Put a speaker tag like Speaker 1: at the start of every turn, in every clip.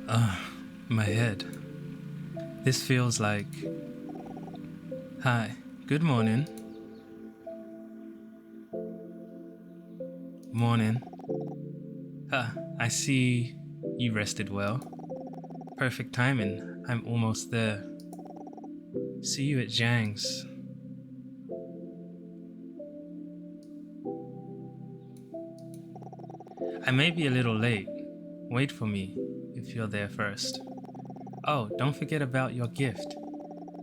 Speaker 1: My head. This feels like... Hi, good morning. Morning. I see you rested well. Perfect timing, I'm almost there. See you at Zhang's. I may be a little late. Wait for me if you're there first. Oh, don't forget about your gift.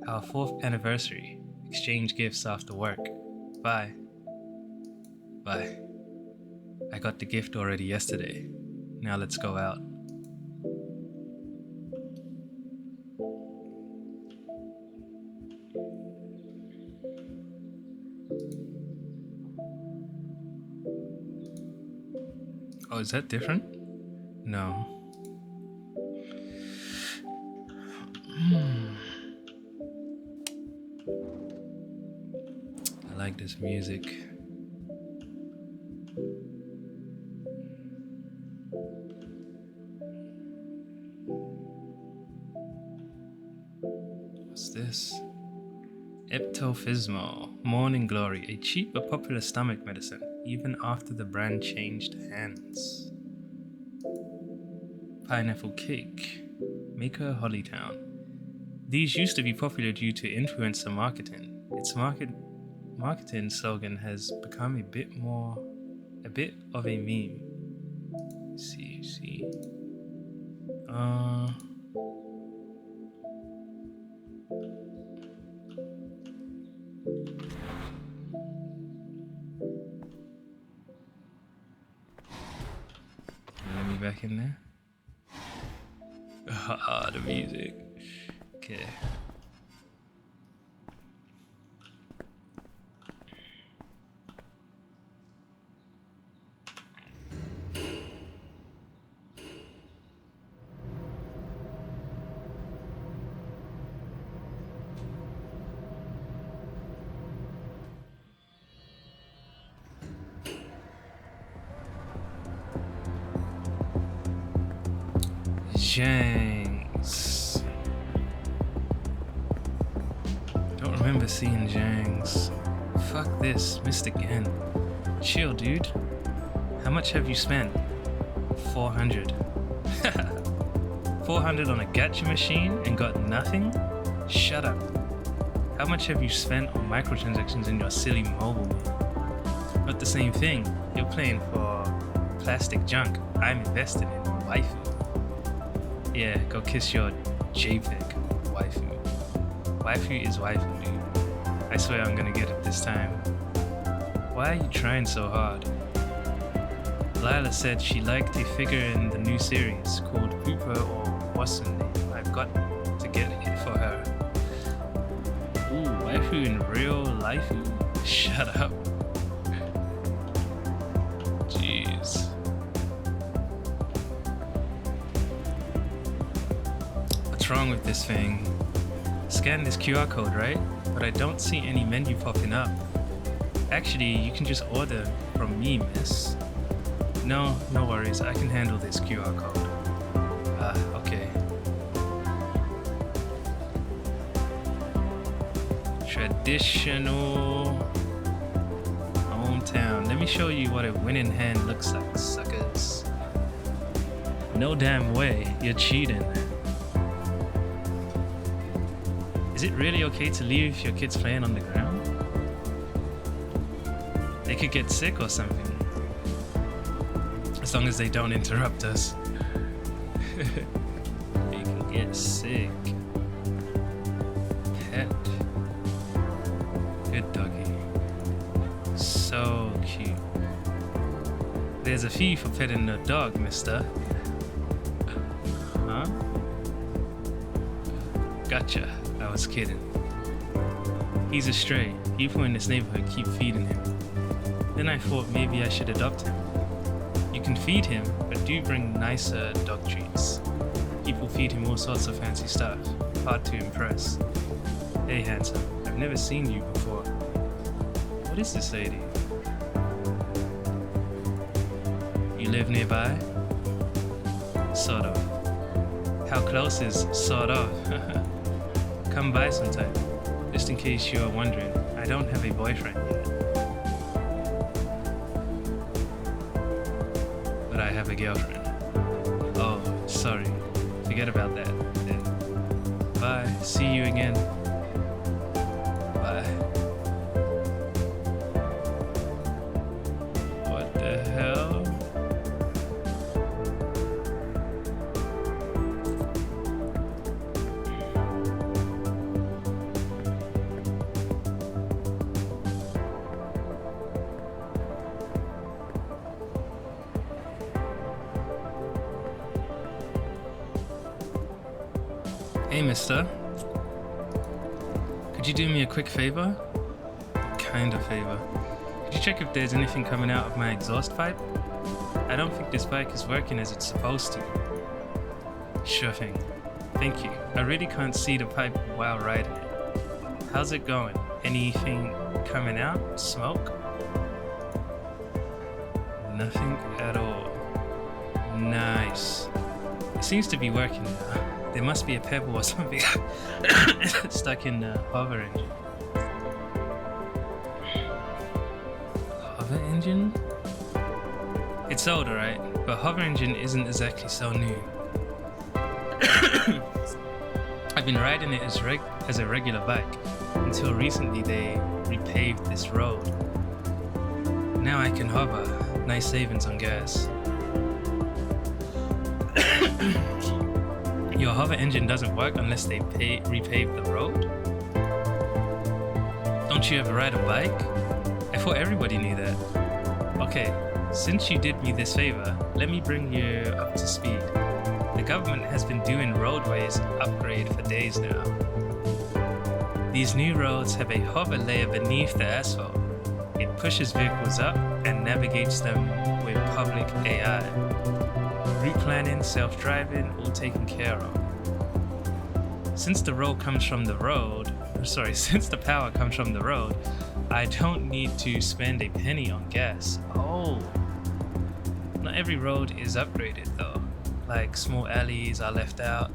Speaker 1: Our 4th anniversary. Exchange gifts after work. Bye. Bye. I got the gift already yesterday. Now let's go out. Oh, is that different? No. I like this music. What's this? Eptophismo, Morning Glory, a cheap but popular stomach medicine, even after the brand changed hands. Pineapple Cake, Maker Hollytown. These used to be popular due to influencer marketing. Its marketing slogan has become a bit of a meme. See. Let me back in there. The music. Okay. Zhang's. Don't remember seeing Zhang's. Fuck this, missed again. Chill, dude. How much have you spent? 400. 400 on a gacha machine and got nothing? Shut up. How much have you spent on microtransactions in your silly mobile? Not the same thing. You're playing for plastic junk. I'm invested in waifu. Yeah, go kiss your JPEG waifu. Waifu is waifu, dude. I swear I'm gonna get it this time. Why are you trying so hard? Lila said she liked a figure in the new series called Hooper or what's her name. I've got to get it for her. Ooh, waifu in real life? Shut up. Jeez. What's wrong with this thing? Scan this QR code, right? But I don't see any menu popping up. Actually, you can just order from me, miss. No worries. I can handle this QR code. Okay. Traditional hometown. Let me show you what a winning hand looks like, suckers. No damn way. You're cheating. Is it really okay to leave your kids playing on the ground? They could get sick or something. As long as they don't interrupt us. They can get sick. Pet. Good doggy. So cute. There's a fee for petting a dog, mister. Huh? Gotcha. I was kidding. He's a stray. People in this neighborhood keep feeding him. Then I thought maybe I should adopt him. You can feed him, but do bring nicer dog treats. People feed him all sorts of fancy stuff. Hard to impress. Hey handsome, I've never seen you before. What is this lady? You live nearby? Sort of. How close is sort of? Come by sometime. Just in case you're wondering, I don't have a boyfriend yet. But I have a girlfriend. Oh, sorry. Forget about that then. Bye. See you again. Bye. What the hell? Hey, mister. Could you do me a quick favor? Kind of favor. Could you check if there's anything coming out of my exhaust pipe? I don't think this bike is working as it's supposed to. Sure thing. Thank you. I really can't see the pipe while riding it. How's it going? Anything coming out? Smoke? Nothing at all. Nice. It seems to be working now. There must be a pebble or something stuck in the hover engine. Hover engine? It's old, alright, but hover engine isn't exactly so new. I've been riding it as a regular bike until recently they repaved this road. Now I can hover. Nice savings on gas. Your hover engine doesn't work unless they repave the road? Don't you ever ride a bike? I thought everybody knew that. Okay, since you did me this favor, let me bring you up to speed. The government has been doing roadways upgrade for days now. These new roads have a hover layer beneath the asphalt. It pushes vehicles up and navigates them with public AI. Route planning, self-driving, all taken care of. Since the power comes from the road, I don't need to spend a penny on gas. Oh, not every road is upgraded though. Like small alleys are left out.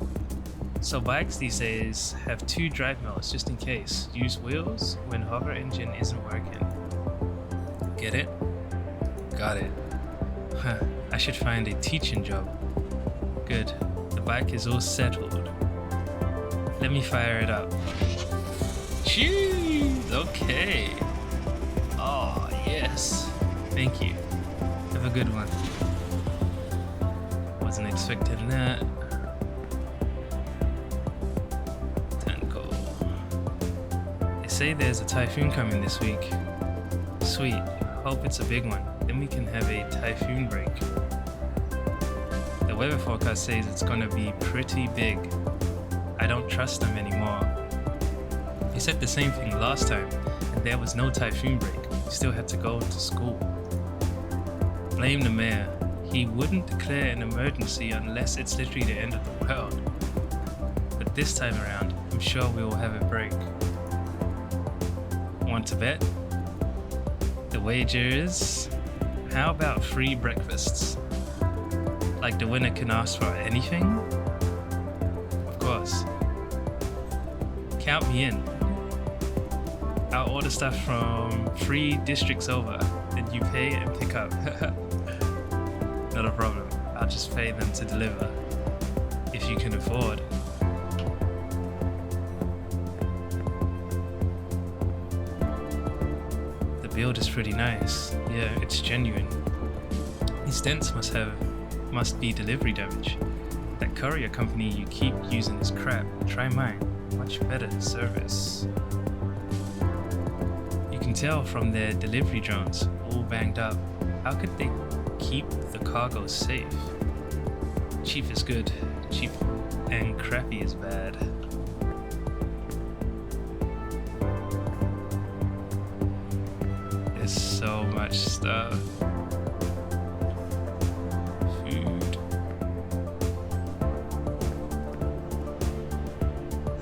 Speaker 1: So bikes these days have 2 drive modes just in case. Use wheels when hover engine isn't working. Get it? Got it. Huh. I should find a teaching job. Good. The bike is all settled. Let me fire it up. Cheese! Okay. Oh, yes. Thank you. Have a good one. Wasn't expecting that. Tenko. They say there's a typhoon coming this week. Sweet. Hope it's a big one. Then we can have a typhoon break. The weather forecast says it's gonna be pretty big. I don't trust them anymore. They said the same thing last time, and there was no typhoon break. You still had to go to school. Blame the mayor. He wouldn't declare an emergency unless it's literally the end of the world. But this time around, I'm sure we will have a break. Want to bet? The wager is... how about free breakfasts? Like the winner can ask for anything? Of course. Count me in. I'll order stuff from 3 districts over, then you pay and pick up. Not a problem. I'll just pay them to deliver. If you can afford. The build is pretty nice. Yeah, it's genuine. These dents must be delivery damage. That courier company you keep using is crap. Try mine. Much better service. You can tell from their delivery drones, all banged up. How could they keep the cargo safe? Cheap is good. Cheap and crappy is bad. There's so much stuff. Food.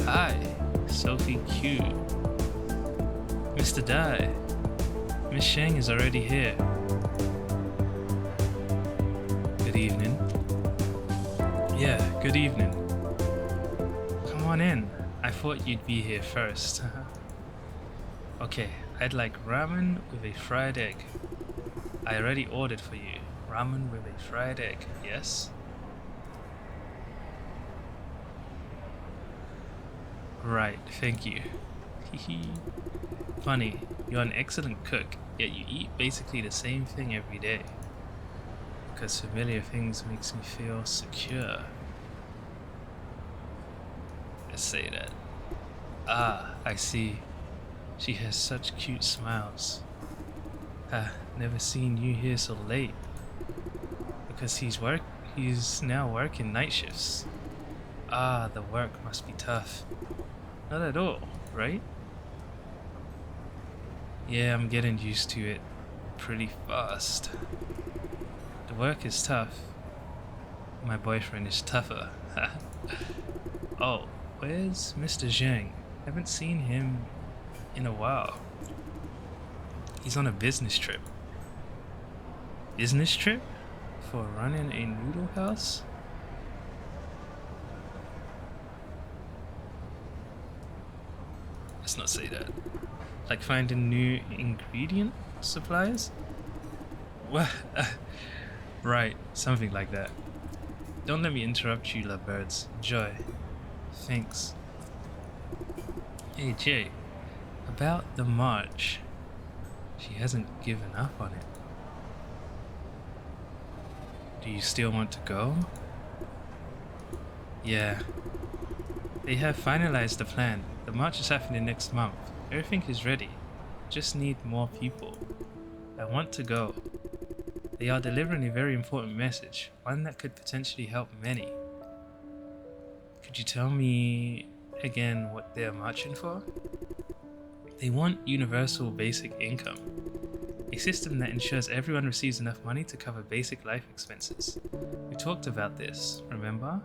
Speaker 1: Hi, Sophie Q. Mr. Dai. Miss Shang is already here. Good evening. Yeah, good evening. on in. I thought you'd be here first. Okay, I'd like ramen with a fried egg. I already ordered for you. Ramen with a fried egg, yes? Right, thank you. Funny, you're an excellent cook, yet you eat basically the same thing every day. Because familiar things makes me feel secure. Let's say that. Ah, I see. She has such cute smiles. Never seen you here so late. Because he's now working night shifts. Ah, the work must be tough. Not at all, right? Yeah, I'm getting used to it pretty fast. The work is tough. My boyfriend is tougher. Oh, where's Mr. Zhang? Haven't seen him in a while. He's on a business trip. Business trip? For running a noodle house? Let's not say that. Like finding new ingredient supplies? What? Right, something like that. Don't let me interrupt you, lovebirds. Enjoy. Thanks. Hey Jay, about the march. She hasn't given up on it. Do you still want to go? Yeah. They have finalized the plan. The march is happening next month. Everything is ready. Just need more people. I want to go. They are delivering a very important message, one that could potentially help many. Could you tell me again what they're marching for? They want universal basic income, a system that ensures everyone receives enough money to cover basic life expenses. We talked about this, remember?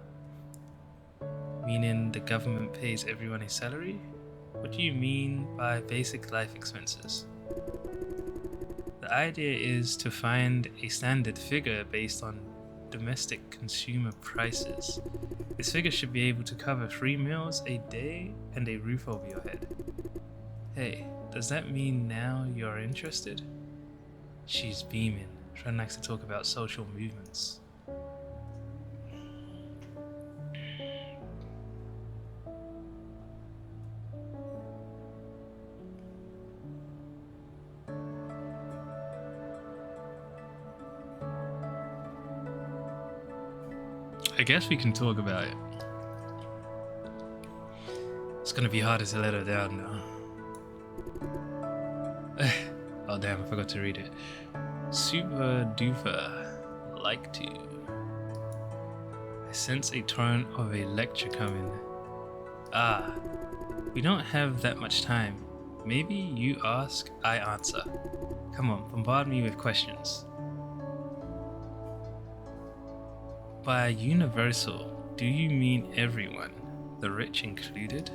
Speaker 1: Meaning the government pays everyone a salary? What do you mean by basic life expenses? The idea is to find a standard figure based on domestic consumer prices. This figure should be able to cover 3 meals a day and a roof over your head. Hey, does that mean now you're interested? She's beaming. Tran likes to talk about social movements. I guess we can talk about it. It's gonna be harder to let her down now. Oh damn, I forgot to read it. Super duper like to. I sense a tone of a lecture coming. Ah, we don't have that much time. Maybe you ask, I answer. Come on, bombard me with questions. By universal, do you mean everyone, the rich included?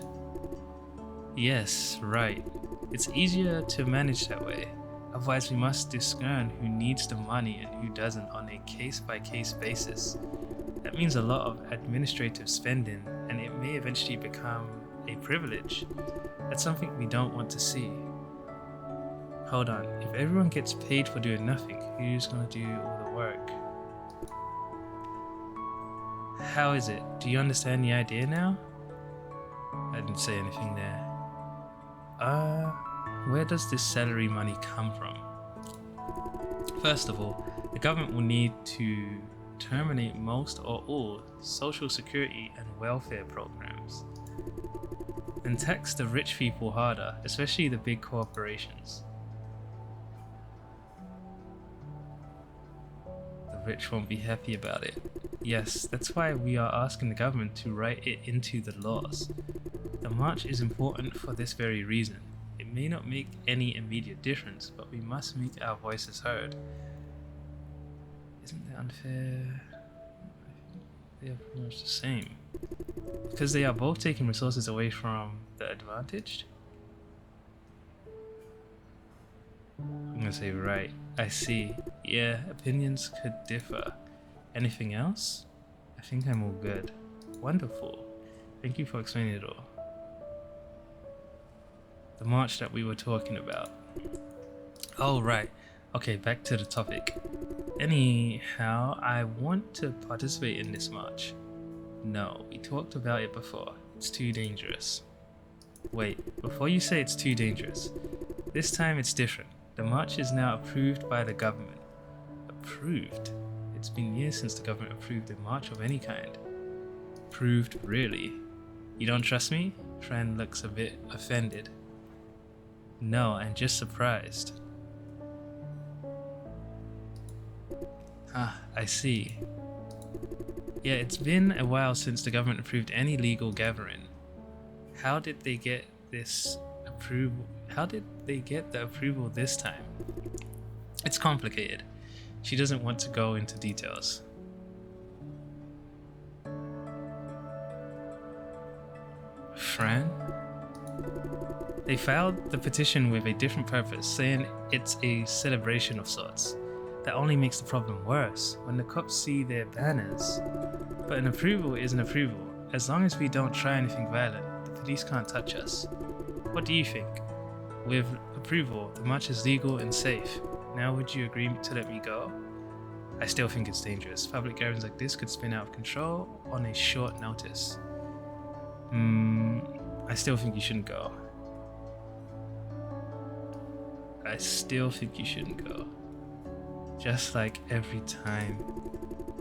Speaker 1: Yes, right. It's easier to manage that way. Otherwise, we must discern who needs the money and who doesn't on a case-by-case basis. That means a lot of administrative spending, and it may eventually become a privilege. That's something we don't want to see. Hold on, if everyone gets paid for doing nothing, who's gonna do all the work? How is it? Do you understand the idea now? I didn't say anything there. Where does this salary money come from? First of all, the government will need to terminate most or all social security and welfare programs, and tax the rich people harder, especially the big corporations. The rich won't be happy about it. Yes, that's why we are asking the government to write it into the laws. The march is important for this very reason. It may not make any immediate difference, but we must make our voices heard. Isn't that unfair? I think they are pretty much the same. Because they are both taking resources away from the advantaged? I'm gonna say right. I see. Yeah, opinions could differ. Anything else? I think I'm all good. Wonderful. Thank you for explaining it all. The march that we were talking about. Oh, right. Okay, back to the topic. Anyhow, I want to participate in this march. No, we talked about it before. It's too dangerous. Wait, before you say it's too dangerous, this time it's different. The march is now approved by the government. Approved? It's been years since the government approved a march of any kind. Approved, really? You don't trust me? Fran looks a bit offended. No, I'm just surprised. Ah, I see. Yeah, it's been a while since the government approved any legal gathering. How did they get this approval? How did they get the approval this time? It's complicated. She doesn't want to go into details. Fran? They filed the petition with a different purpose, saying it's a celebration of sorts. That only makes the problem worse when the cops see their banners. But an approval is an approval. As long as we don't try anything violent, the police can't touch us. What do you think? With approval, the march is legal and safe. Now would you agree to let me go? I still think it's dangerous. Public gatherings like this could spin out of control on a short notice. I still think you shouldn't go. I still think you shouldn't go. Just like every time.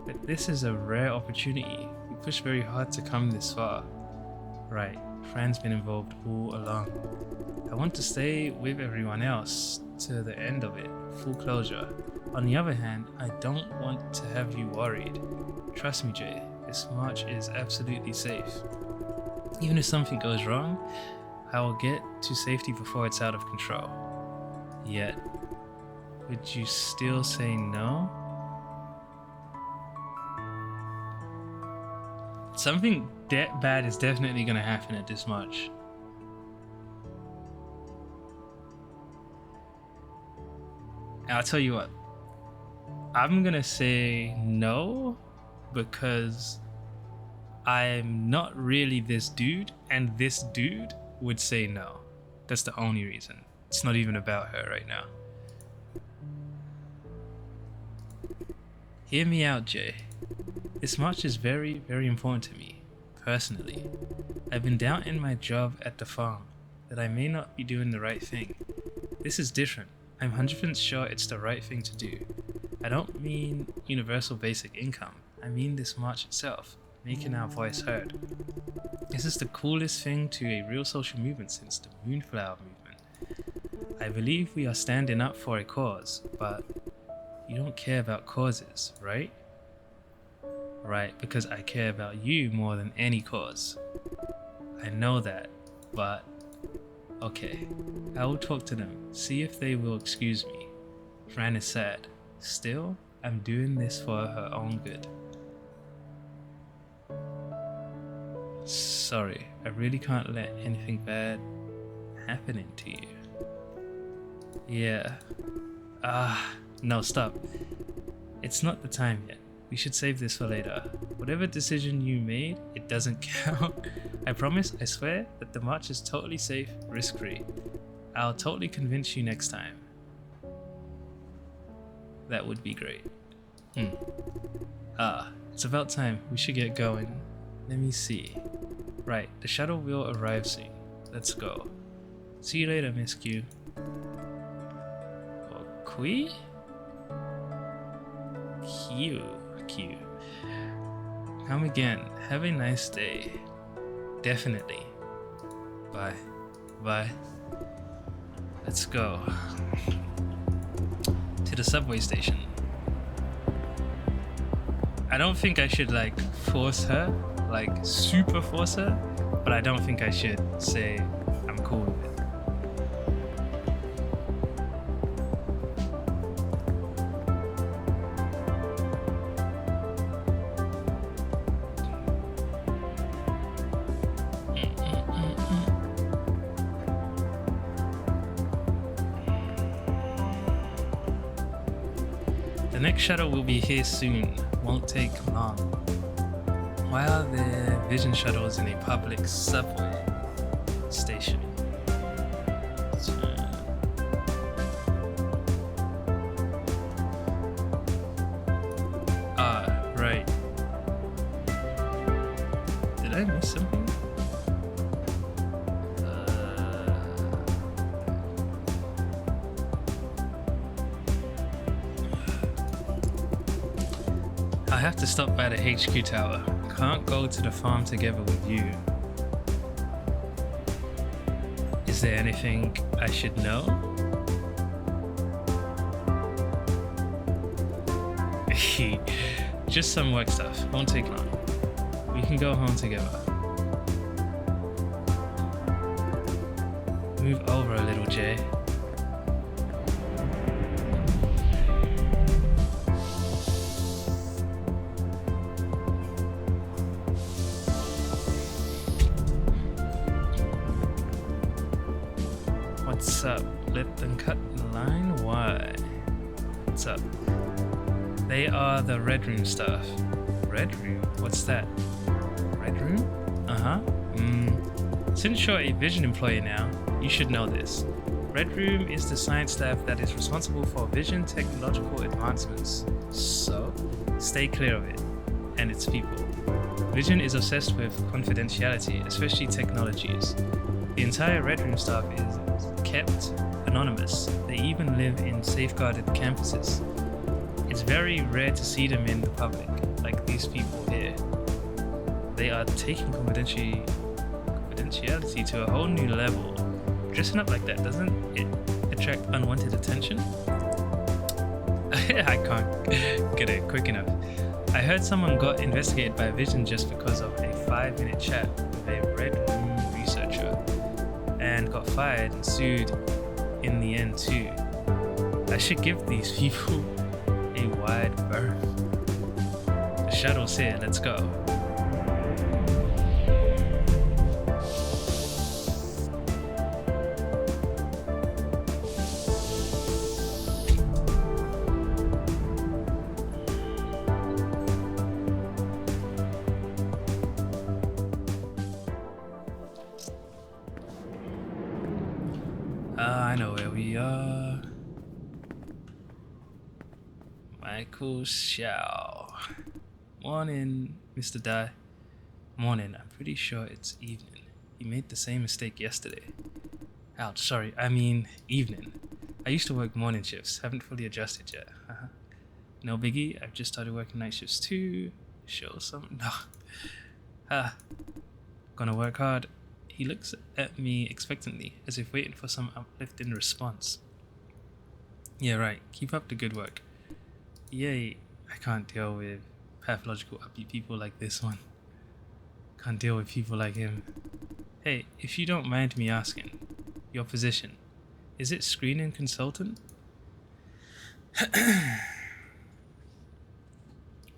Speaker 1: But this is a rare opportunity. We pushed very hard to come this far. Right, Fran's been involved all along. I want to stay with everyone else to the end of it, full closure. On the other hand, I don't want to have you worried. Trust me, Jay, this march is absolutely safe. Even if something goes wrong, I will get to safety before it's out of control. Yet, would you still say no? Something bad is definitely gonna happen at this march. I'll tell you what, I'm gonna say no because I'm not really this dude, and this dude would say no. That's the only reason. It's not even about her right now. Hear me out, Jay. This march is very, very important to me, personally. I've been doubting my job at the farm, that I may not be doing the right thing. This is different. I'm 100% sure it's the right thing to do. I don't mean universal basic income. I mean this march itself, making our voice heard. This is the coolest thing to a real social movement since the Moonflower movement. I believe we are standing up for a cause, but you don't care about causes, right? Right, because I care about you more than any cause. I know that, but okay. I will talk to them, see if they will excuse me. Fran is sad. Still, I'm doing this for her own good. Sorry, I really can't let anything bad happening to you. Yeah. No, stop. It's not the time yet. We should save this for later. Whatever decision you made, it doesn't count. I promise, I swear, that the march is totally safe, risk-free. I'll totally convince you next time. That would be great. It's about time. We should get going. Let me see. Right, the shuttle will arrive soon. Let's go. See you later, Miss Q. Or Qui? Q. Come again. Have a nice day. Definitely. Bye. Let's go. To the subway station. I don't think I should force her, super force her, but I don't think I should say I'm cool with it. The next shuttle will be here soon. Won't take long. Why are there vision shuttles in a public subway station? Right. Did I miss something? I have to stop by the HQ tower. Can't go to the farm together with you. Is there anything I should know? Just some work stuff. Won't take long. We can go home together. Move over a little, Jay. What's up? Let them cut the line? Why? What's up? They are the Red Room staff. Red Room? What's that? Red Room? Uh-huh. Since you're a Vision employee now, you should know this. Red Room is the science staff that is responsible for Vision technological advancements. So, stay clear of it and its people. Vision is obsessed with confidentiality, especially technologies. The entire Red Room staff is kept anonymous. They even live in safeguarded campuses. It's very rare to see them in the public, like these people here. They are taking confidentiality to a whole new level. Dressing up like that, doesn't it attract unwanted attention? I can't get it quick enough. I heard someone got investigated by Vision just because of a 5-minute chat with a Red Room researcher and got fired and sued in the end too. I should give these people a wide berth. The shuttle's here, let's go. I know where we are. Michael Xiao. Morning, Mr. Dai. Morning, I'm pretty sure it's evening. You made the same mistake yesterday. Ouch, sorry, I mean evening. I used to work morning shifts, haven't fully adjusted yet. No biggie, I've just started working night shifts too. Show some... No. Gonna work hard. He looks at me expectantly, as if waiting for some uplifting response. Yeah, right. Keep up the good work. Yay, I can't deal with pathological upbeat people like this one. Can't deal with people like him. Hey, if you don't mind me asking, your position, is it screening consultant?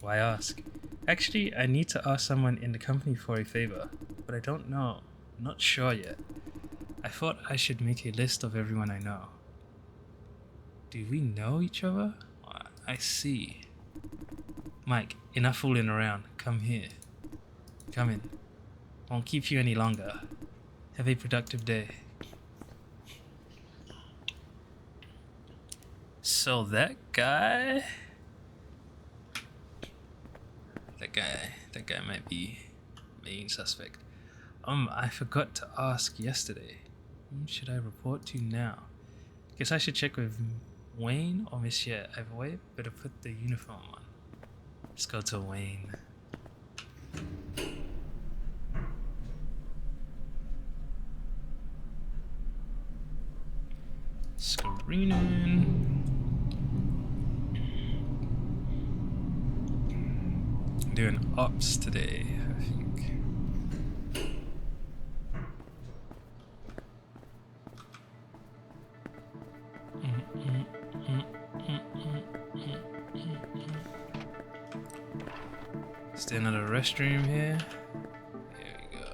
Speaker 1: Why ask? Actually, I need to ask someone in the company for a favor, but I don't know. Not sure yet. I thought I should make a list of everyone I know. Do we know each other? I see. Mike, enough fooling around. Come here. Come in. Won't keep you any longer. Have a productive day. So that guy might be main suspect. I forgot to ask yesterday. Whom should I report to now? Guess I should check with Wayne or Monsieur. I've way better put the uniform on. Let's go to Wayne. Screening. Doing ops today, I think. Stay another restroom here. There we go.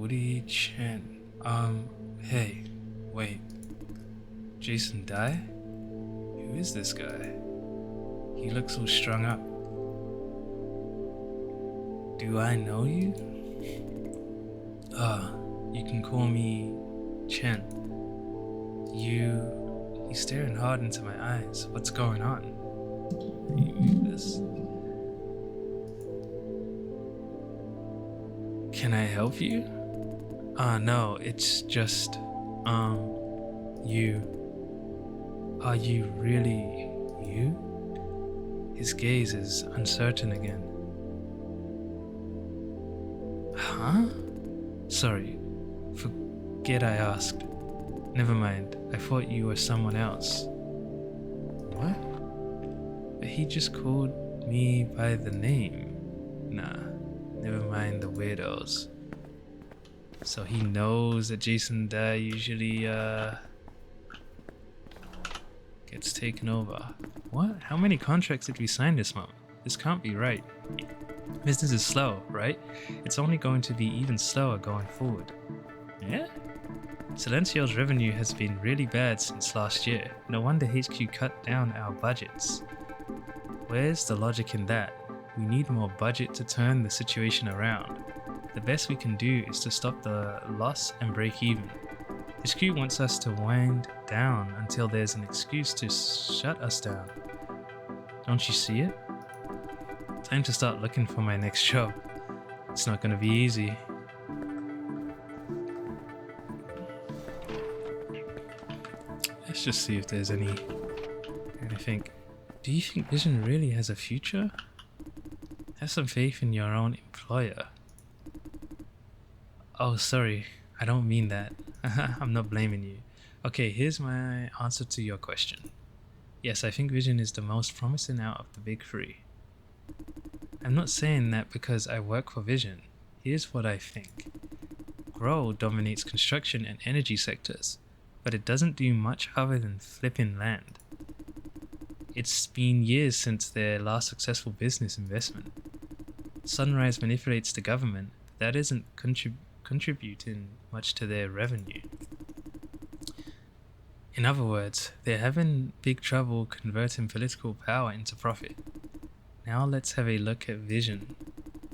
Speaker 1: Woody Chen. Hey, wait. Jason Dye? Who is this guy? He looks all strung up. Do I know you? You can call me Chen. He's staring hard into my eyes. What's going on? You move this. Can I help you? No, it's just, you. Are you really you? His gaze is uncertain again. Huh? Sorry, forget I asked. Never mind, I thought you were someone else. What? But he just called me by the name. Nah, never mind the weirdos. So he knows that Jason Dye usually, gets taken over. What? How many contracts did we sign this month? This can't be right. Business is slow, right? It's only going to be even slower going forward. Yeah? Silencio's revenue has been really bad since last year. No wonder HQ cut down our budgets. Where's the logic in that? We need more budget to turn the situation around. The best we can do is to stop the loss and break even. HQ wants us to wind down until there's an excuse to shut us down. Don't you see it? Time to start looking for my next job. It's not gonna be easy. Let's just see if there's anything. Do you think Vision really has a future? Have some faith in your own employer. Oh, sorry, I don't mean that. I'm not blaming you. Okay, here's my answer to your question. Yes, I think Vision is the most promising out of the big three. I'm not saying that because I work for Vision. Here's what I think. Grow dominates construction and energy sectors, but it doesn't do much other than flipping land. It's been years since their last successful business investment. Sunrise manipulates the government, but that isn't contributing much to their revenue. In other words, they're having big trouble converting political power into profit. Now let's have a look at Vision.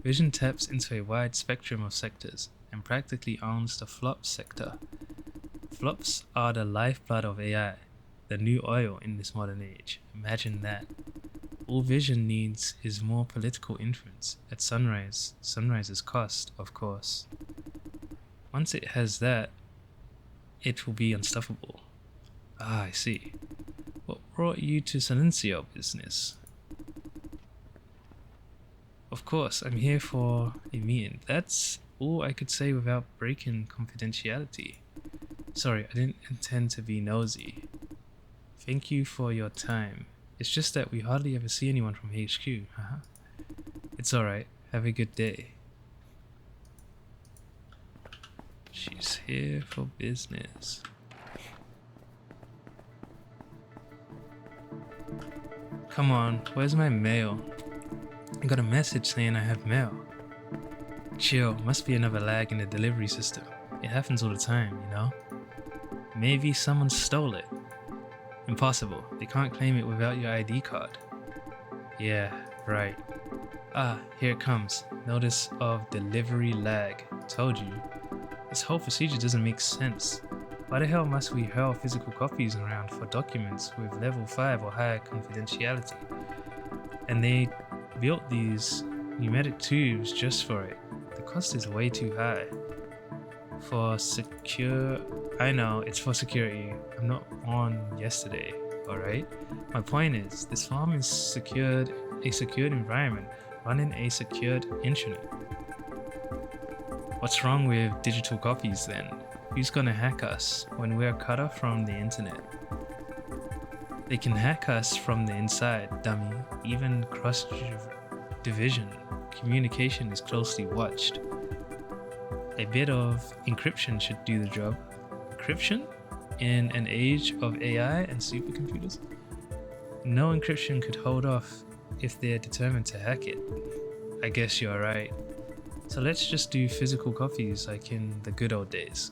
Speaker 1: Vision taps into a wide spectrum of sectors and practically owns the flops sector. Flops are the lifeblood of AI, the new oil in this modern age. Imagine that. All Vision needs is more political influence at Sunrise's cost, of course. Once it has that, it will be unstoppable. Ah, I see. What brought you to Silencio business? Of course, I'm here for a meeting. That's all I could say without breaking confidentiality. Sorry, I didn't intend to be nosy. Thank you for your time. It's just that we hardly ever see anyone from HQ. It's alright. Have a good day. She's here for business. Come on, where's my mail? I got a message saying I have mail. Chill, must be another lag in the delivery system. It happens all the time, you know? Maybe someone stole it. Impossible, they can't claim it without your ID card. Yeah, right. Ah, here it comes. Notice of delivery lag. Told you. This whole procedure doesn't make sense. Why the hell must we hurl physical copies around for documents with level 5 or higher confidentiality? And they built these pneumatic tubes just for it. The cost is way too high. I know, it's for security. I'm not on yesterday, alright? My point is, this farm is a secured environment, running a secured internet. What's wrong with digital copies then? Who's gonna hack us when we're cut off from the internet? They can hack us from the inside, dummy. Even cross-division communication is closely watched. A bit of encryption should do the job. Encryption? In an age of AI and supercomputers? No encryption could hold off if they're determined to hack it. I guess you're right. So let's just do physical coffees like in the good old days.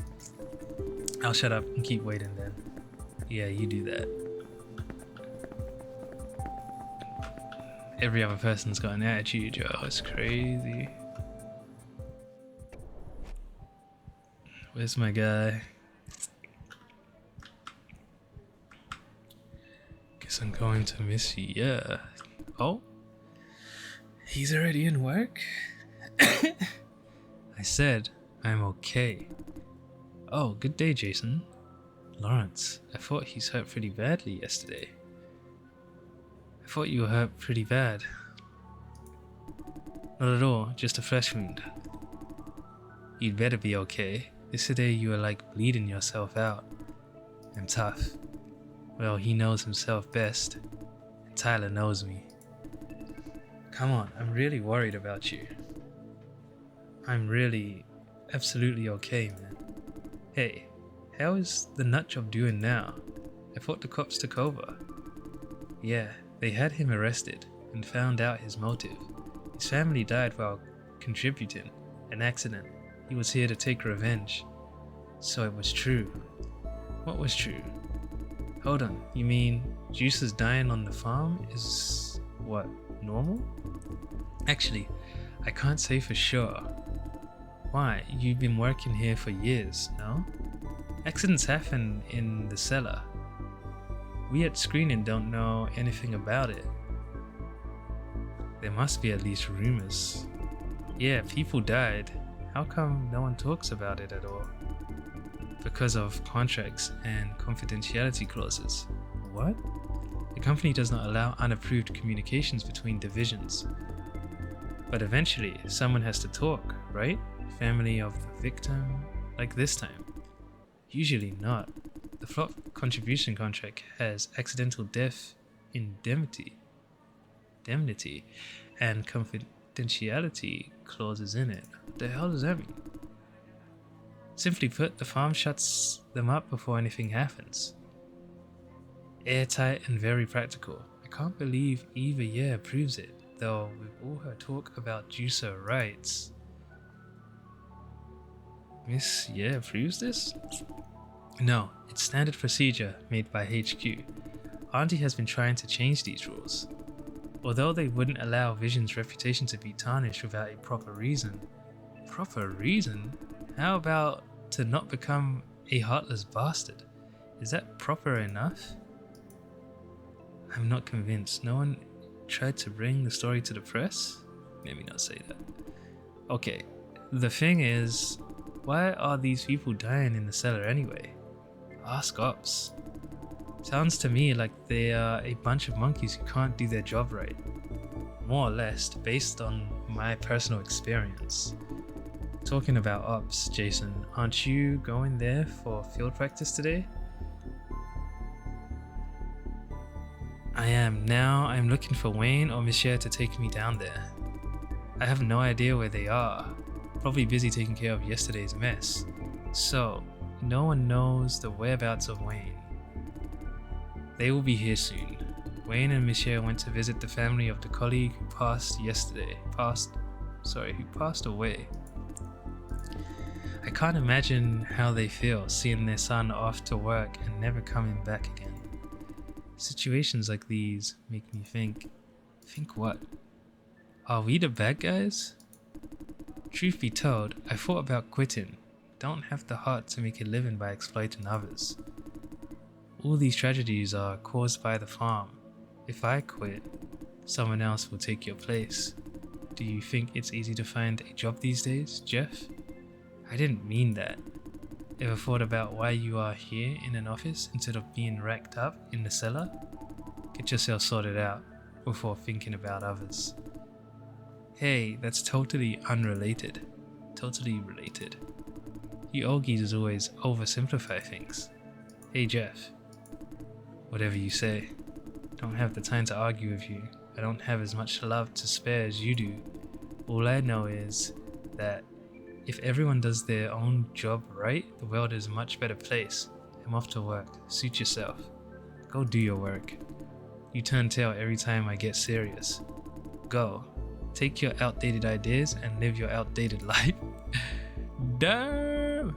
Speaker 1: I'll shut up and keep waiting then. Yeah, you do that. Every other person's got an attitude, yo. It's crazy. Where's my guy? Guess I'm going to miss you, yeah. Oh? He's already in work? I said I'm okay. Oh, good day, Jason. Lawrence, I thought he's hurt pretty badly yesterday. I thought you were hurt pretty bad. Not at all, just a flesh wound. You'd better be okay. Yesterday you were like bleeding yourself out. I'm tough. Well, he knows himself best. And Tyler knows me. Come on, I'm really worried about you. I'm really, absolutely okay, man. Hey, how is the nut job doing now? I thought the cops took over. Yeah, they had him arrested and found out his motive. His family died while contributing an accident. He was here to take revenge. So it was true. What was true? Hold on, you mean Juice's dying on the farm is what, normal? Actually, I can't say for sure. Why? You've been working here for years, no? Accidents happen in the cellar. We at screening don't know anything about it. There must be at least rumors. Yeah, people died. How come no one talks about it at all? Because of contracts and confidentiality clauses. What? The company does not allow unapproved communications between divisions. But eventually, someone has to talk, right? Family of the victim, like this time. Usually not. The flop contribution contract has accidental death indemnity and confidentiality clauses in it. What the hell does that mean? Simply put, the farm shuts them up before anything happens. Airtight and very practical. I can't believe Eva Ye approves it, though with all her talk about juicer rights. Miss Ye approves this? No, it's standard procedure made by HQ. Auntie has been trying to change these rules. Although they wouldn't allow Vision's reputation to be tarnished without a proper reason. Proper reason? How about to not become a heartless bastard? Is that proper enough? I'm not convinced. No one tried to bring the story to the press? Maybe not say that. Okay, the thing is, why are these people dying in the cellar anyway? Ask Ops. Sounds to me like they are a bunch of monkeys who can't do their job right. More or less, based on my personal experience. Talking about Ops, Jason, aren't you going there for field practice today? I am. Now I'm looking for Wayne or Michelle to take me down there. I have no idea where they are. Probably busy taking care of yesterday's mess. So, no one knows the whereabouts of Wayne. They will be here soon. Wayne and Michelle went to visit the family of the colleague who passed away. I can't imagine how they feel seeing their son off to work and never coming back again. Situations like these make me think. Think what? Are we the bad guys? Truth be told, I thought about quitting. Don't have the heart to make a living by exploiting others. All these tragedies are caused by the farm. If I quit, someone else will take your place. Do you think it's easy to find a job these days, Jeff? I didn't mean that. Ever thought about why you are here in an office instead of being racked up in the cellar? Get yourself sorted out before thinking about others. Hey, that's totally unrelated. Totally related. You old geezers always oversimplify things. Hey Jeff. Whatever you say. Don't have the time to argue with you. I don't have as much love to spare as you do. All I know is that if everyone does their own job right, the world is a much better place. I'm off to work. Suit yourself. Go do your work. You turn tail every time I get serious. Go. Take your outdated ideas and live your outdated life. Damn.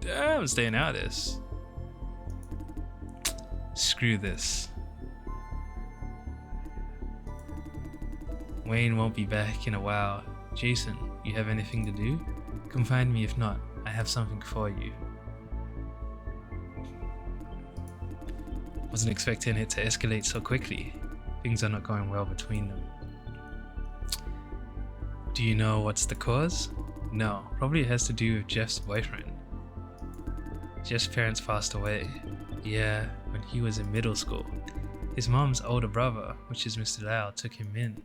Speaker 1: I'm staying out of this. Screw this. Wayne won't be back in a while. Jason, you have anything to do? Come find me if not. I have something for you. Wasn't expecting it to escalate so quickly. Things are not going well between them. Do you know what's the cause? No, probably it has to do with Jeff's boyfriend. Jeff's parents passed away. Yeah, when he was in middle school. His mom's older brother, which is Mr. Lau, took him in.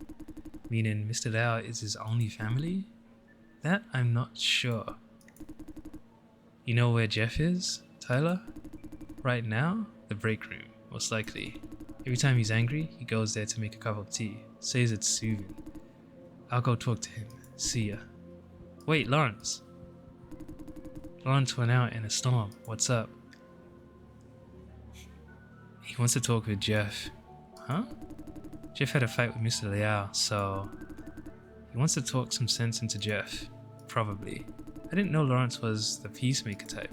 Speaker 1: Meaning Mr. Lau is his only family? That I'm not sure. You know where Jeff is, Tyler? Right now? The break room, most likely. Every time he's angry, he goes there to make a cup of tea. Says it's soothing. I'll go talk to him. See ya. Wait, Lawrence. Lawrence went out in a storm. What's up? He wants to talk with Jeff. Huh? Jeff had a fight with Mr. Liao, so he wants to talk some sense into Jeff. Probably. I didn't know Lawrence was the peacemaker type.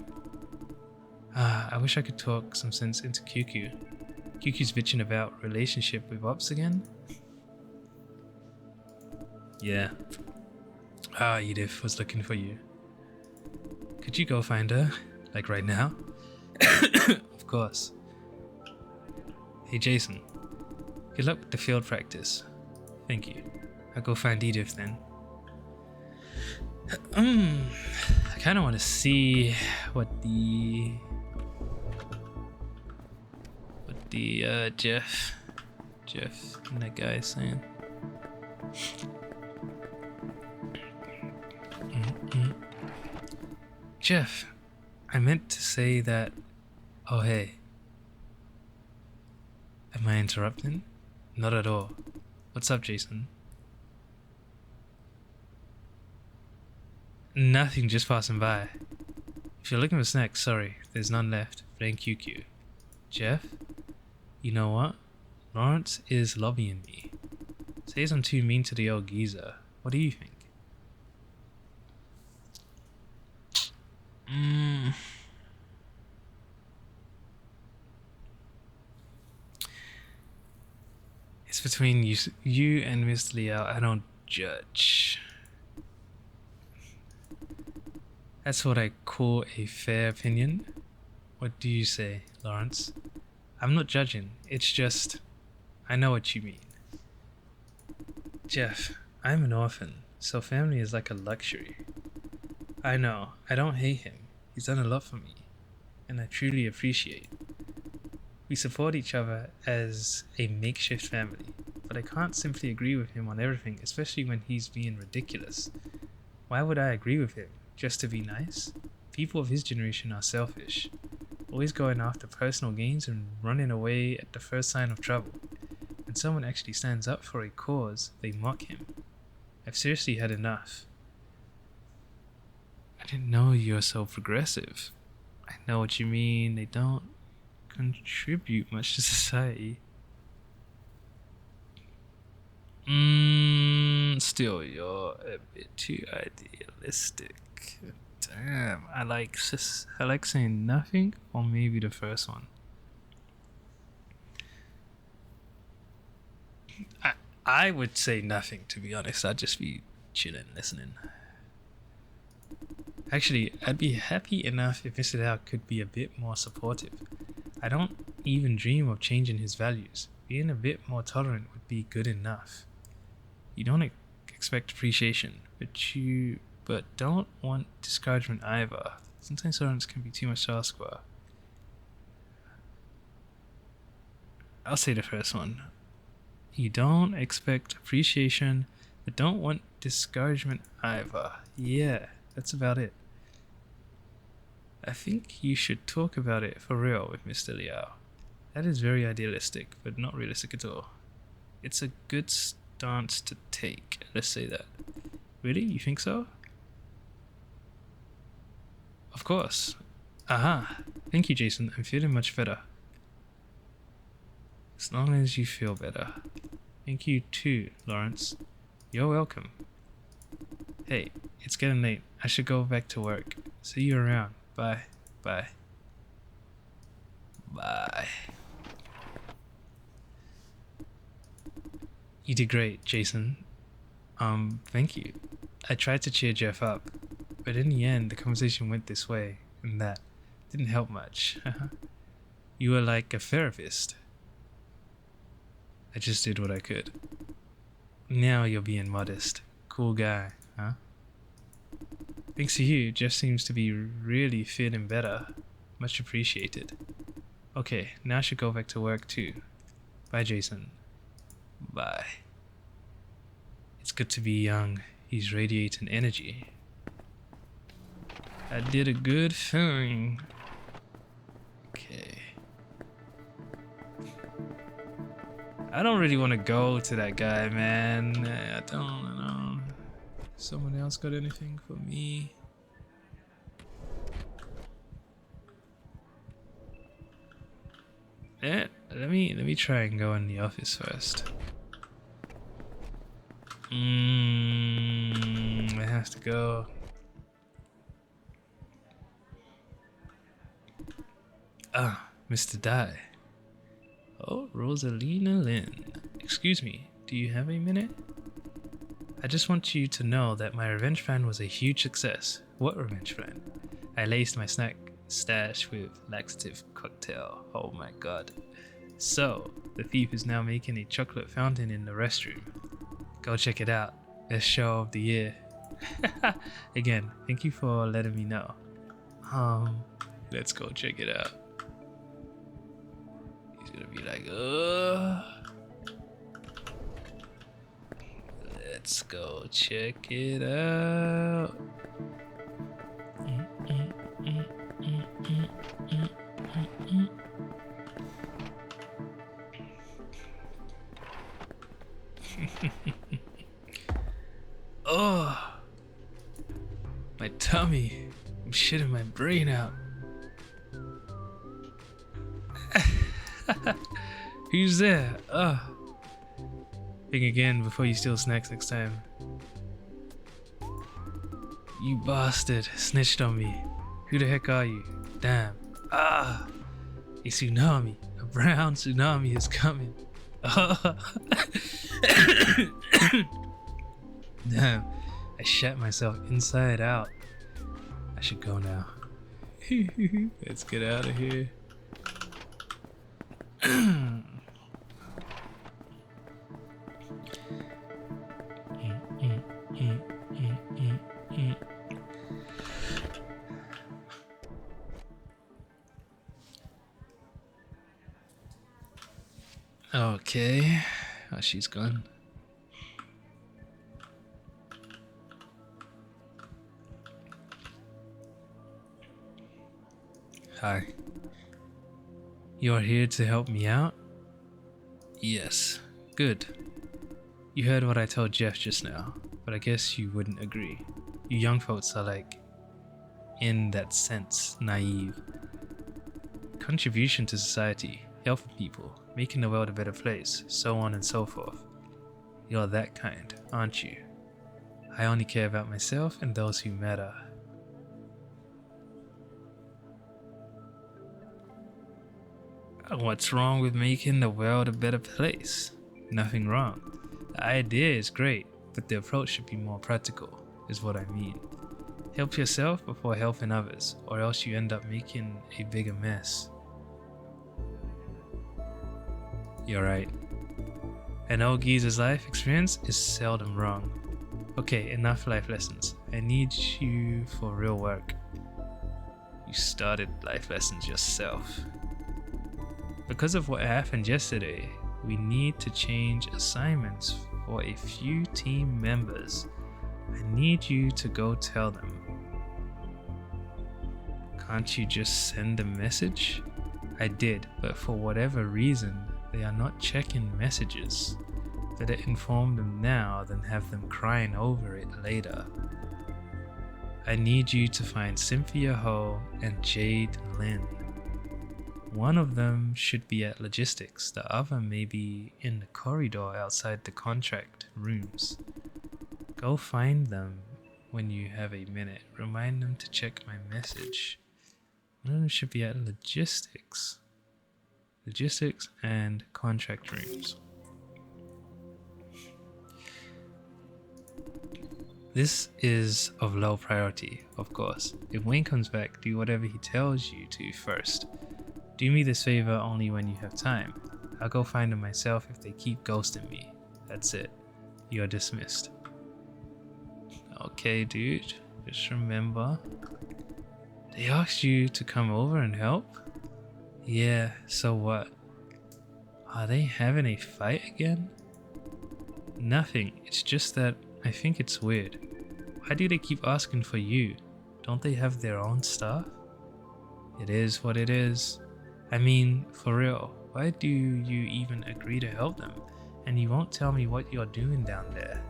Speaker 1: I wish I could talk some sense into QQ. QQ's bitching about relationship with Ops again. Yeah. Edith was looking for you. Could you go find her? Like right now? Of course. Hey Jason. Good luck with the field practice. Thank you. I'll go find Edith then. I kind of want to see what the Jeff and that guy is saying. Jeff, I meant to say that. Oh hey. Am I interrupting? Not at all. What's up, Jason? Nothing, just passing by. If you're looking for snacks, sorry, there's none left. Blame QQ. Jeff? You know what? Lawrence is lobbying me. Says I'm too mean to the old geezer. What do you think? It's between you and Miss Liao. I don't judge. That's what I call a fair opinion. What do you say, Lawrence? I'm not judging. It's just, I know what you mean. Jeff, I'm an orphan, so family is like a luxury. I know. I don't hate him. He's done a lot for me, and I truly appreciate. We support each other as a makeshift family, but I can't simply agree with him on everything, especially when he's being ridiculous. Why would I agree with him? Just to be nice? People of his generation are selfish, always going after personal gains and running away at the first sign of trouble. When someone actually stands up for a cause, they mock him. I've seriously had enough. I didn't know you were so progressive. I know what you mean. They don't contribute much to society. Still, you're a bit too idealistic. Damn, I like saying nothing, or maybe the first one. I would say nothing, to be honest. I'd just be chilling, listening. Actually, I'd be happy enough if Mr. Lau could be a bit more supportive. I don't even dream of changing his values. Being a bit more tolerant would be good enough. You don't expect appreciation, but don't want discouragement either. Sometimes tolerance can be too much to ask for. I'll say the first one. You don't expect appreciation, but don't want discouragement either. Yeah, that's about it. I think you should talk about it for real with Mr. Liao. That is very idealistic, but not realistic at all. It's a good stance to take, let's say that. Really? You think so? Of course. Aha. Thank you, Jason. I'm feeling much better. As long as you feel better. Thank you too, Lawrence. You're welcome. Hey, it's getting late. I should go back to work. See you around. Bye. Bye. Bye. You did great, Jason. Thank you. I tried to cheer Jeff up, but in the end, the conversation went this way and that. Didn't help much. You were like a therapist. I just did what I could. Now you're being modest. Cool guy, huh? Thanks to you, Jeff seems to be really feeling better. Much appreciated. Okay, now I should go back to work too. Bye, Jason. Bye. It's good to be young. He's radiating energy. I did a good thing. Okay. I don't really want to go to that guy, man. I don't know. Someone else got anything for me? Let me try and go in the office first. I have to go. Ah, Mr. Dye. Oh, Rosalina Lynn. Excuse me, do you have a minute? I just want you to know that my revenge plan was a huge success. What revenge plan? I laced my snack stash with laxative cocktail. Oh my god. So, the thief is now making a chocolate fountain in the restroom. Go check it out. Best show of the year. Again, thank you for letting me know. Let's go check it out. He's gonna be like, let's go check it out. Oh, my tummy. I'm shitting my brain out. Who's there? Think again before you steal snacks next time. You bastard, snitched on me. Who the heck are you? Damn. A tsunami. A brown tsunami is coming. Damn, I shat myself inside out. I should go now. Let's get out of here. Okay, she's gone. Hi. You're here to help me out? Yes. Good. You heard what I told Jeff just now, but I guess you wouldn't agree. You young folks are like, in that sense, naive. Contribution to society, helping people, making the world a better place, so on and so forth. You're that kind, aren't you? I only care about myself and those who matter. What's wrong with making the world a better place? Nothing wrong. The idea is great, but the approach should be more practical, is what I mean. Help yourself before helping others, or else you end up making a bigger mess. You're right. An old geezer's life experience is seldom wrong. Okay, enough life lessons. I need you for real work. You started life lessons yourself. Because of what happened yesterday, we need to change assignments for a few team members. I need you to go tell them. Can't you just send a message? I did, but for whatever reason, they are not checking messages. Better inform them now than have them crying over it later. I need you to find Cynthia Ho and Jade Lin. One of them should be at logistics, the other may be in the corridor outside the contract rooms. Go find them when you have a minute. Remind them to check my message. One of them should be at logistics. Logistics and contract rooms. This is of low priority, of course. If Wayne comes back, do whatever he tells you to first. Do me this favor only when you have time. I'll go find them myself if they keep ghosting me. That's it. You're dismissed. Okay, dude. Just remember. They asked you to come over and help? Yeah, so what? Are they having a fight again? Nothing. It's just that I think it's weird. Why do they keep asking for you? Don't they have their own stuff? It is what it is. I mean, for real, why do you even agree to help them? And you won't tell me what you're doing down there.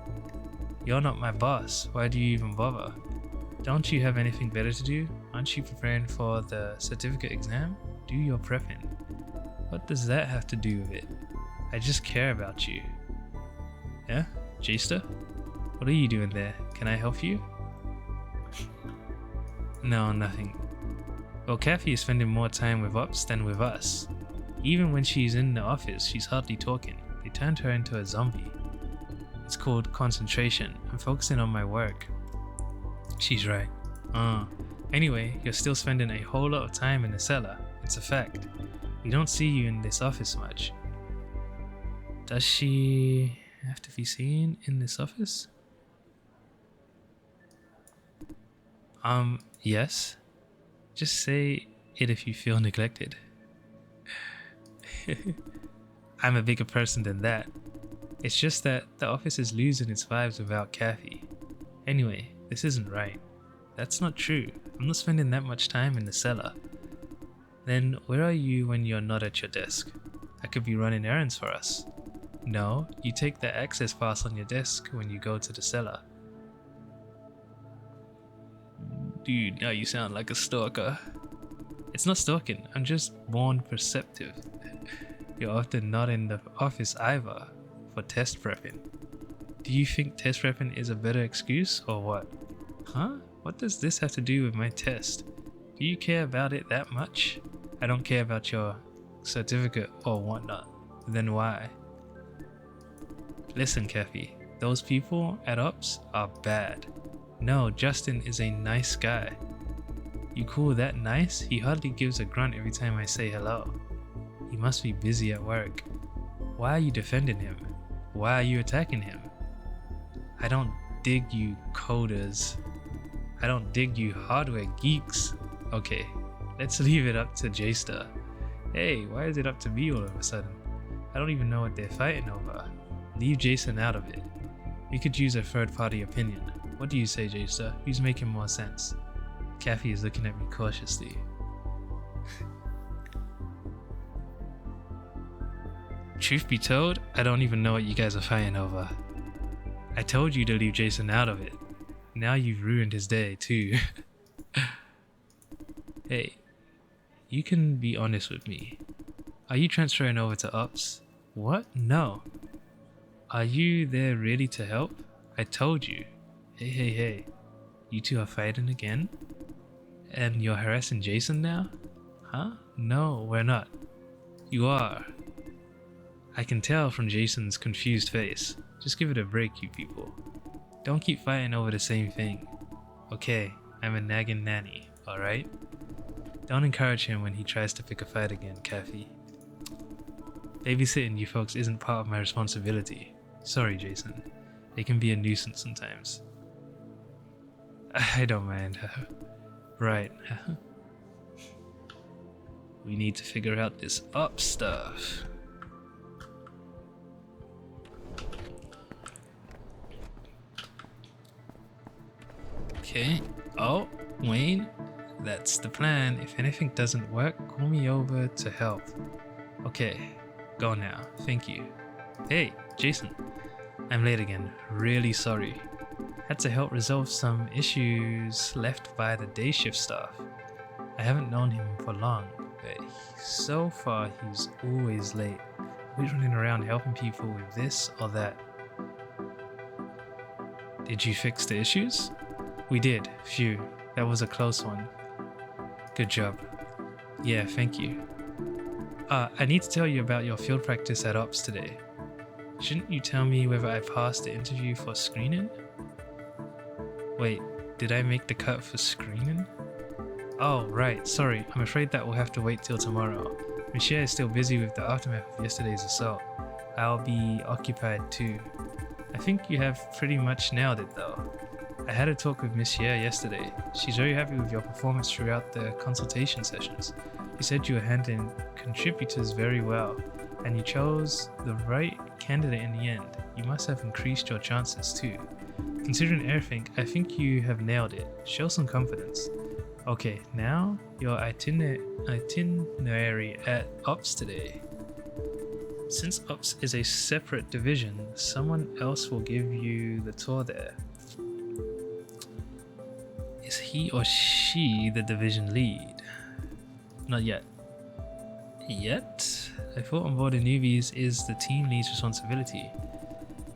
Speaker 1: You're not my boss. Why do you even bother? Don't you have anything better to do? Aren't you preparing for the certificate exam? Do your prepping. What does that have to do with it? I just care about you. Yeah? Jester? What are you doing there? Can I help you? No, nothing. Well, Kathy is spending more time with Ops than with us. Even when she's in the office, she's hardly talking. They turned her into a zombie. It's called concentration. I'm focusing on my work. She's right. Anyway, you're still spending a whole lot of time in the cellar. It's a fact. We don't see you in this office much. Does she have to be seen in this office? Yes. Just say it if you feel neglected. I'm a bigger person than that. It's just that the office is losing its vibes without Kathy. Anyway, this isn't right. That's not true. I'm not spending that much time in the cellar. Then where are you when you're not at your desk? I could be running errands for us. No, you take the access pass on your desk when you go to the cellar. Dude, now you sound like a stalker. It's not stalking, I'm just born perceptive. You're often not in the office either for test prepping. Do you think test prepping is a better excuse or what? Huh? What does this have to do with my test? Do you care about it that much? I don't care about your certificate or whatnot. Then why? Listen, Kathy, those people at Ops are bad. No, Justin is a nice guy. You call that nice? He hardly gives a grunt every time I say hello. He must be busy at work. Why are you defending him? Why are you attacking him? I don't dig you coders. I don't dig you hardware geeks. Okay, let's leave it up to J-Star. Hey, why is it up to me all of a sudden? I don't even know what they're fighting over. Leave Jason out of it. We could use a third-party opinion. What do you say, J-Star? Who's making more sense? Kathy is looking at me cautiously. Truth be told, I don't even know what you guys are fighting over. I told you to leave Jason out of it. Now you've ruined his day, too. Hey, you can be honest with me. Are you transferring over to Ops? What? No. Are you there really to help? I told you. Hey. You two are fighting again? And you're harassing Jason now? Huh? No, we're not. You are. I can tell from Jason's confused face. Just give it a break, you people. Don't keep fighting over the same thing. Okay, I'm a nagging nanny, alright? Don't encourage him when he tries to pick a fight again, Kathy. Babysitting you folks isn't part of my responsibility. Sorry, Jason. They can be a nuisance sometimes. I don't mind. Right. We need to figure out this up stuff. Okay. Oh, Wayne. That's the plan. If anything doesn't work, call me over to help. Okay. Go now. Thank you. Hey, Jason. I'm late again. Really sorry. Had to help resolve some issues left by the day shift staff. I haven't known him for long. but so far he's always late. Always running around helping people with this or that. Did you fix the issues? We did. Phew, that was a close one. Good job. Yeah, thank you. I need to tell you about your field practice at Ops today. Shouldn't you tell me whether I passed the interview for screening? Wait, did I make the cut for screening? Oh, right, sorry, I'm afraid that will have to wait till tomorrow. Michelle is still busy with the aftermath of yesterday's assault. I'll be occupied too. I think you have pretty much nailed it though. I had a talk with Miss Ye yesterday. She's very happy with your performance throughout the consultation sessions. She said you were handling contributors very well, and you chose the right candidate in the end. You must have increased your chances too. Considering everything, I think you have nailed it. Show some confidence. Okay, now your itinerary at Ops today. Since Ops is a separate division, someone else will give you the tour there. Is he or she the division lead? Not yet. Yet? I thought onboarding newbies is the team lead's responsibility.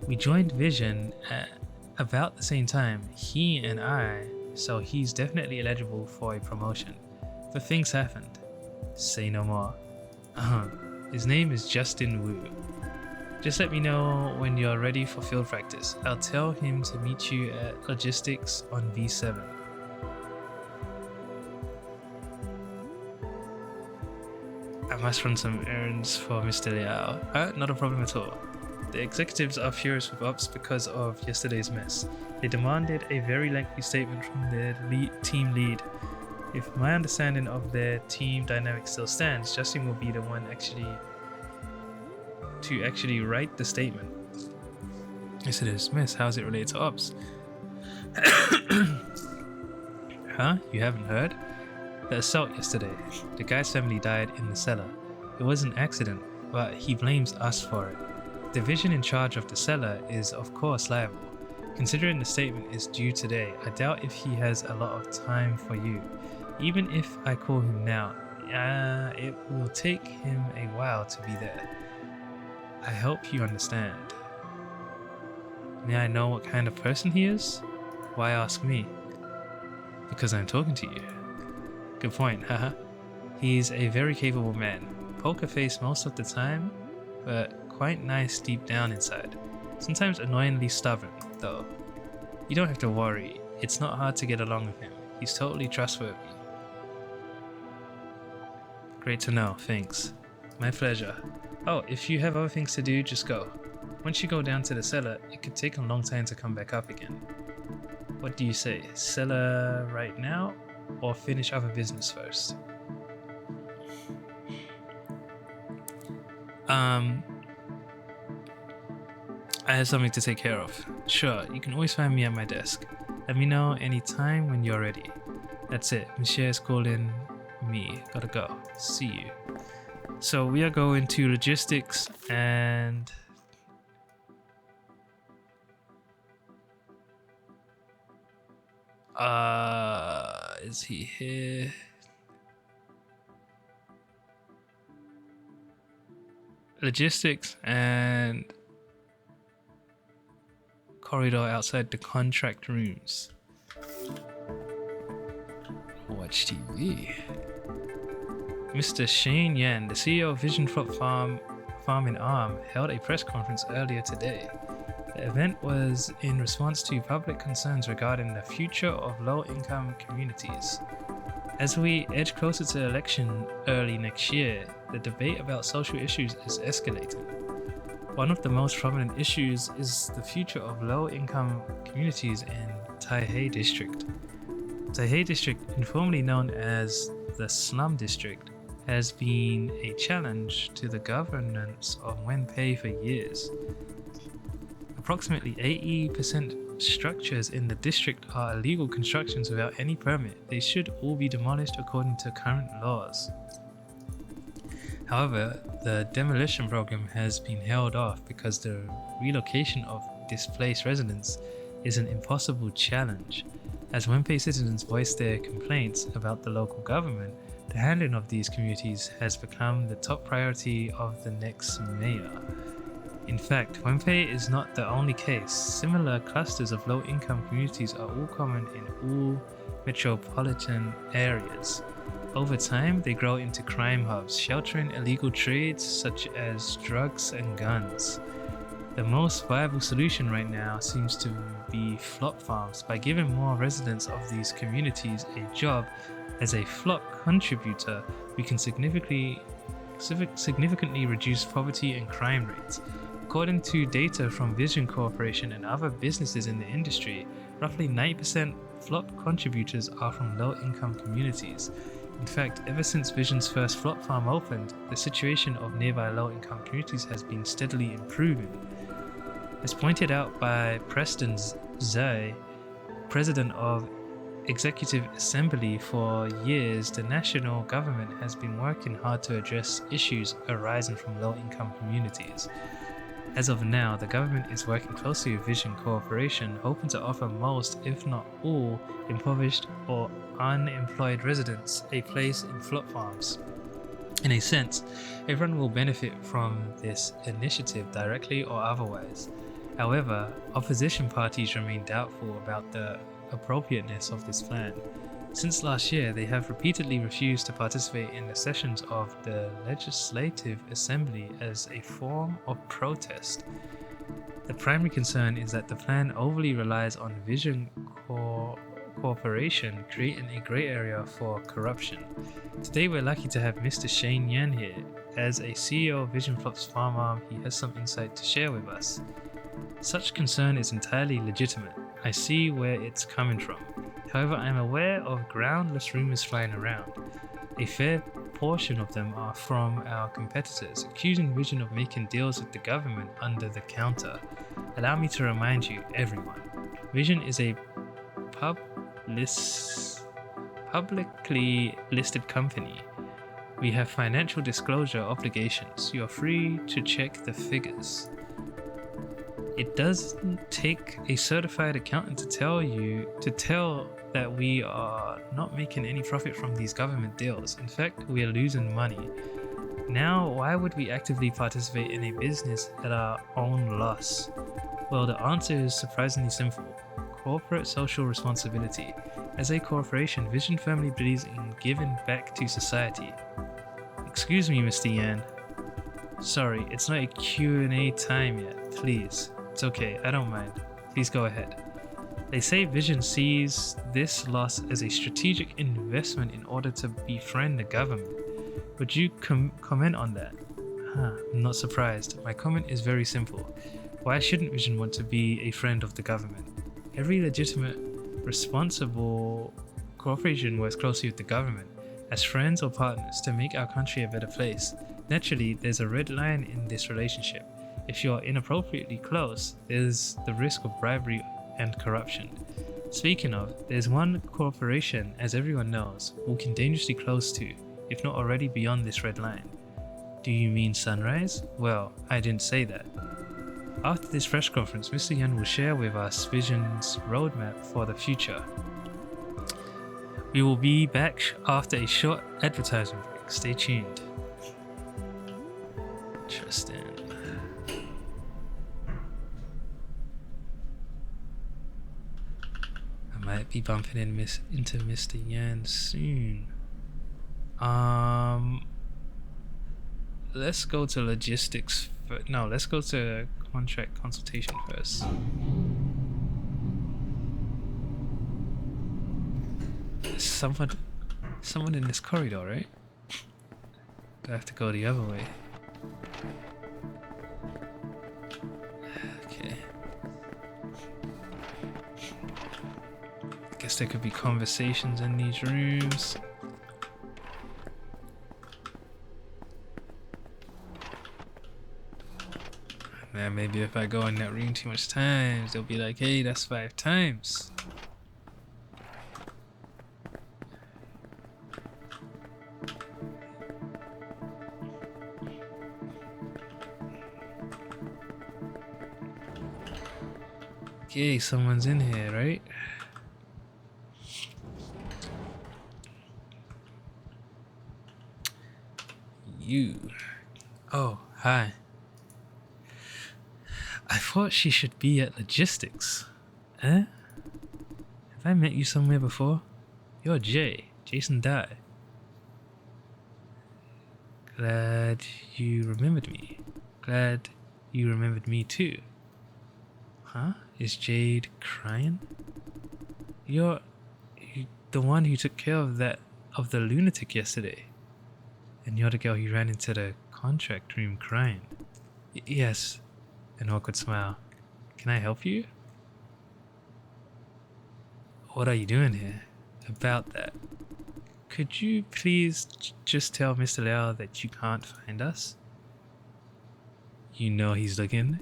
Speaker 1: We joined Vision at about the same time, he and I, so he's definitely eligible for a promotion. But things happened. Say no more. His name is Justin Wu. Just let me know when you're ready for field practice. I'll tell him to meet you at Logistics on V7. I must run some errands for Mr. Liao. Not a problem at all. The executives are furious with Ops because of yesterday's mess. They demanded a very lengthy statement from their team lead. If my understanding of their team dynamic still stands, Justin will be the one to actually write the statement. Yesterday's mess, how's it related to Ops? Huh? You haven't heard? The assault yesterday. The guy's family died in the cellar. It was an accident, but he blames us for it. The division in charge of the cellar is of course liable. Considering the statement is due today, I doubt if he has a lot of time for you. Even if I call him now, it will take him a while to be there. I hope you understand. May I know what kind of person he is? Why ask me? Because I'm talking to you. Good point, haha. He's a very capable man. Poker face most of the time, but quite nice deep down inside. Sometimes annoyingly stubborn, though. You don't have to worry. It's not hard to get along with him. He's totally trustworthy. Great to know, thanks. My pleasure. Oh, if you have other things to do, just go. Once you go down to the cellar, it could take a long time to come back up again. What do you say? Cellar right now? Or finish other business first? I have something to take care of. Sure, you can always find me at my desk. Let me know anytime when you're ready. That's it. Michelle is calling me. Gotta go. See you. So we are going to logistics and is he here? Logistics and corridor outside the contract rooms. Watch TV. Mr. Shane Yan, the CEO of Vision Farm and Arm, held a press conference earlier today. The event was in response to public concerns regarding the future of low-income communities. As we edge closer to election early next year, the debate about social issues is escalating. One of the most prominent issues is the future of low-income communities in Taipei District. Taipei District, informally known as the Slum District, has been a challenge to the governance of Wenpei for years. Approximately 80% structures in the district are illegal constructions without any permit. They should all be demolished according to current laws. However, the demolition program has been held off because the relocation of displaced residents is an impossible challenge. As Wenpei citizens voice their complaints about the local government, The handling of these communities has become the top priority of the next mayor. In fact, Wenpei is not the only case. Similar clusters of low-income communities are all common in all metropolitan areas. Over time, they grow into crime hubs, sheltering illegal trades such as drugs and guns. The most viable solution right now seems to be flop farms. By giving more residents of these communities a job as a flop contributor, we can significantly reduce poverty and crime rates. According to data from Vision Corporation and other businesses in the industry, roughly 90% flop contributors are from low-income communities. In fact, ever since Vision's first flop farm opened, the situation of nearby low-income communities has been steadily improving. As pointed out by Preston Zhai, president of Executive Assembly, for years the national government has been working hard to address issues arising from low-income communities. As of now, the government is working closely with Vision Corporation, hoping to offer most, if not all, impoverished or unemployed residents a place in flop farms. In a sense, everyone will benefit from this initiative directly or otherwise. However, opposition parties remain doubtful about the appropriateness of this plan. Since last year, they have repeatedly refused to participate in the sessions of the Legislative Assembly as a form of protest. The primary concern is that the plan overly relies on Vision Corporation, creating a grey area for corruption. Today we're lucky to have Mr. Shane Yan here. As a CEO of Vision Flop's farm arm, he has some insight to share with us. Such concern is entirely legitimate. I see where it's coming from. However, I am aware of groundless rumors flying around. A fair portion of them are from our competitors, accusing Vision of making deals with the government under the counter. Allow me to remind you, everyone, Vision is a publicly listed company. We have financial disclosure obligations. You are free to check the figures. It doesn't take a certified accountant to tell that we are not making any profit from these government deals. In fact, we are losing money. Now, why would we actively participate in a business at our own loss? Well, the answer is surprisingly simple. Corporate social responsibility. As a corporation, Vision firmly believes in giving back to society. Excuse me, Mr. Yan. Sorry, it's not a Q&A time yet, please. It's okay, I don't mind. Please go ahead. They say Vision sees this loss as a strategic investment in order to befriend the government. Would you comment on that? I'm not surprised. My comment is very simple. Why shouldn't Vision want to be a friend of the government? Every legitimate, responsible corporation works closely with the government as friends or partners to make our country a better place. Naturally, there's a red line in this relationship. If you're inappropriately close, there's the risk of bribery and corruption. Speaking of, there's one corporation, as everyone knows, walking dangerously close to, if not already beyond this red line. Do you mean Sunrise? Well, I didn't say that. After this press conference, Mr. Yan will share with us Vision's roadmap for the future. We will be back after a short advertising break. Stay tuned. Interesting. I might be bumping into Mr. Yan soon. Let's go to logistics. No, let's go to contract consultation first. There's someone in this corridor, right? Do I have to go the other way? Okay. I guess there could be conversations in these rooms. Man, maybe if I go in that room too much times, they'll be like, hey, that's 5 times. Okay, someone's in here, right? you. Oh, hi. I thought she should be at logistics. Eh? Have I met you somewhere before? You're Jay, Jason Dye. Glad you remembered me. Glad you remembered me too. Huh? Is Jade crying? You're the one who took care of the lunatic yesterday. And you're the girl who ran into the contract room crying. Yes. An awkward smile. Can I help you? What are you doing here? About that. Could you please just tell Mr. Liao that you can't find us? You know he's looking.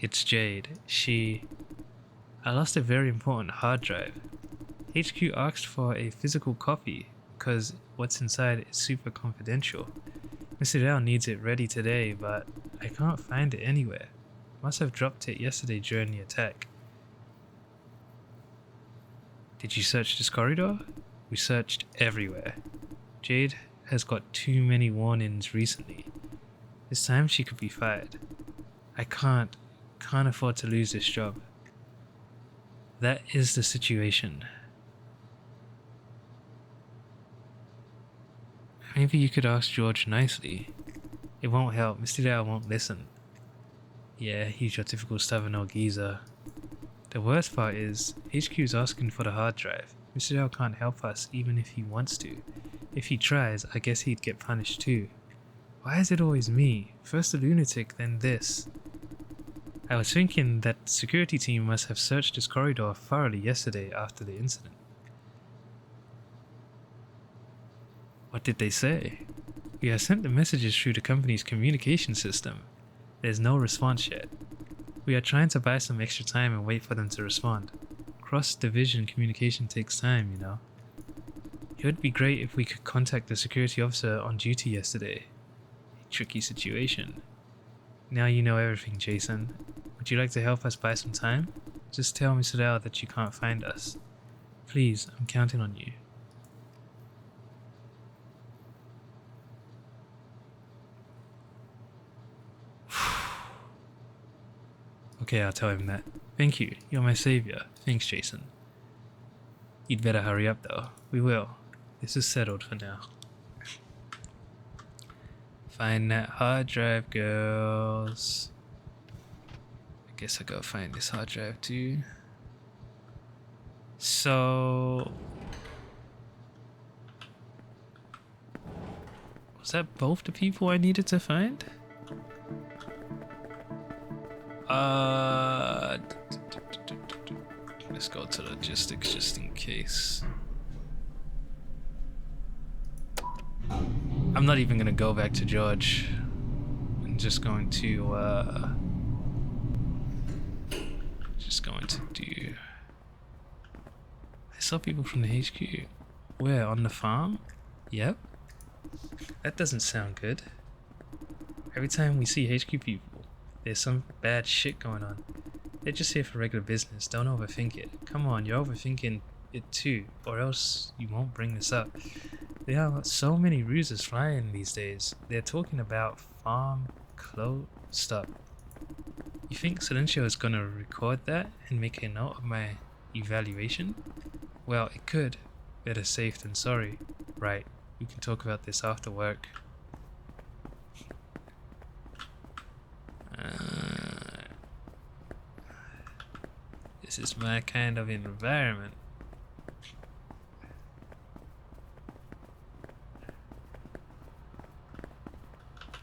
Speaker 1: It's Jade. I lost a very important hard drive. HQ asked for a physical copy because what's inside is super confidential. Mr. Liao needs it ready today, but I can't find it anywhere. Must have dropped it yesterday during the attack. Did you search this corridor? We searched everywhere. Jade has got too many warnings recently. It's time she could be fired. I can't afford to lose this job. That is the situation. Maybe you could ask George nicely. It won't help. Mr. Liao won't listen. Yeah, he's your typical stubborn old geezer. The worst part is, HQ's asking for the hard drive. Mr. Liao can't help us even if he wants to. If he tries, I guess he'd get punished too. Why is it always me? First the lunatic, then this. I was thinking that the security team must have searched this corridor thoroughly yesterday after the incident. What did they say? We have sent the messages through the company's communication system. There's no response yet. We are trying to buy some extra time and wait for them to respond. Cross-division communication takes time, you know. It would be great if we could contact the security officer on duty yesterday. A tricky situation. Now you know everything, Jason. Would you like to help us buy some time? Just tell Mr. Liao that you can't find us. Please, I'm counting on you. Okay, I'll tell him that. Thank you, you're my savior. Thanks, Jason. You'd better hurry up though. We will. This is settled for now. Find that hard drive, girls. I guess I gotta find this hard drive too. So... was that both the people I needed to find? Let's go to logistics just in case. I'm not even gonna go back to George. I'm just going to do. I saw people from the HQ. Where? On the farm? Yep. That doesn't sound good. Every time we see HQ people, there's some bad shit going on. They're just here for regular business. Don't overthink it. Come on, you're overthinking it too, or else you won't bring this up. There are so many ruses flying these days. They're talking about farm close. Stop. You think Silencio is gonna record that and make a note of my evaluation? Well, it could. Better safe than sorry. Right. We can talk about this after work. This is my kind of environment.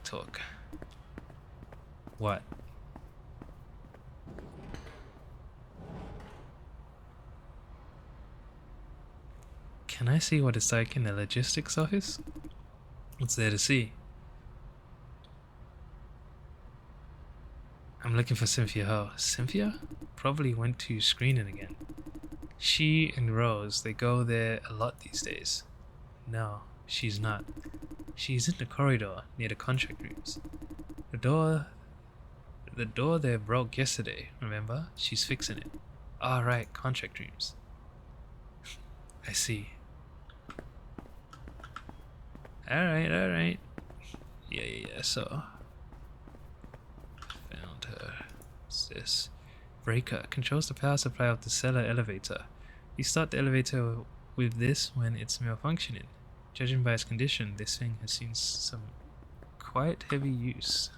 Speaker 1: Talk. What? Can I see what it's like in the logistics office? What's there to see? I'm looking for Cynthia Ho. Cynthia? Probably went to screening again. She and Rose, they go there a lot these days. No, she's not. She's in the corridor near the contract rooms. The door there broke yesterday, remember? She's fixing it. Ah, right, contract rooms. I see. Alright. Yeah, so found her. What's this? Breaker controls the power supply of the cellar elevator. You start the elevator with this when it's malfunctioning. Judging by its condition, this thing has seen some quite heavy use.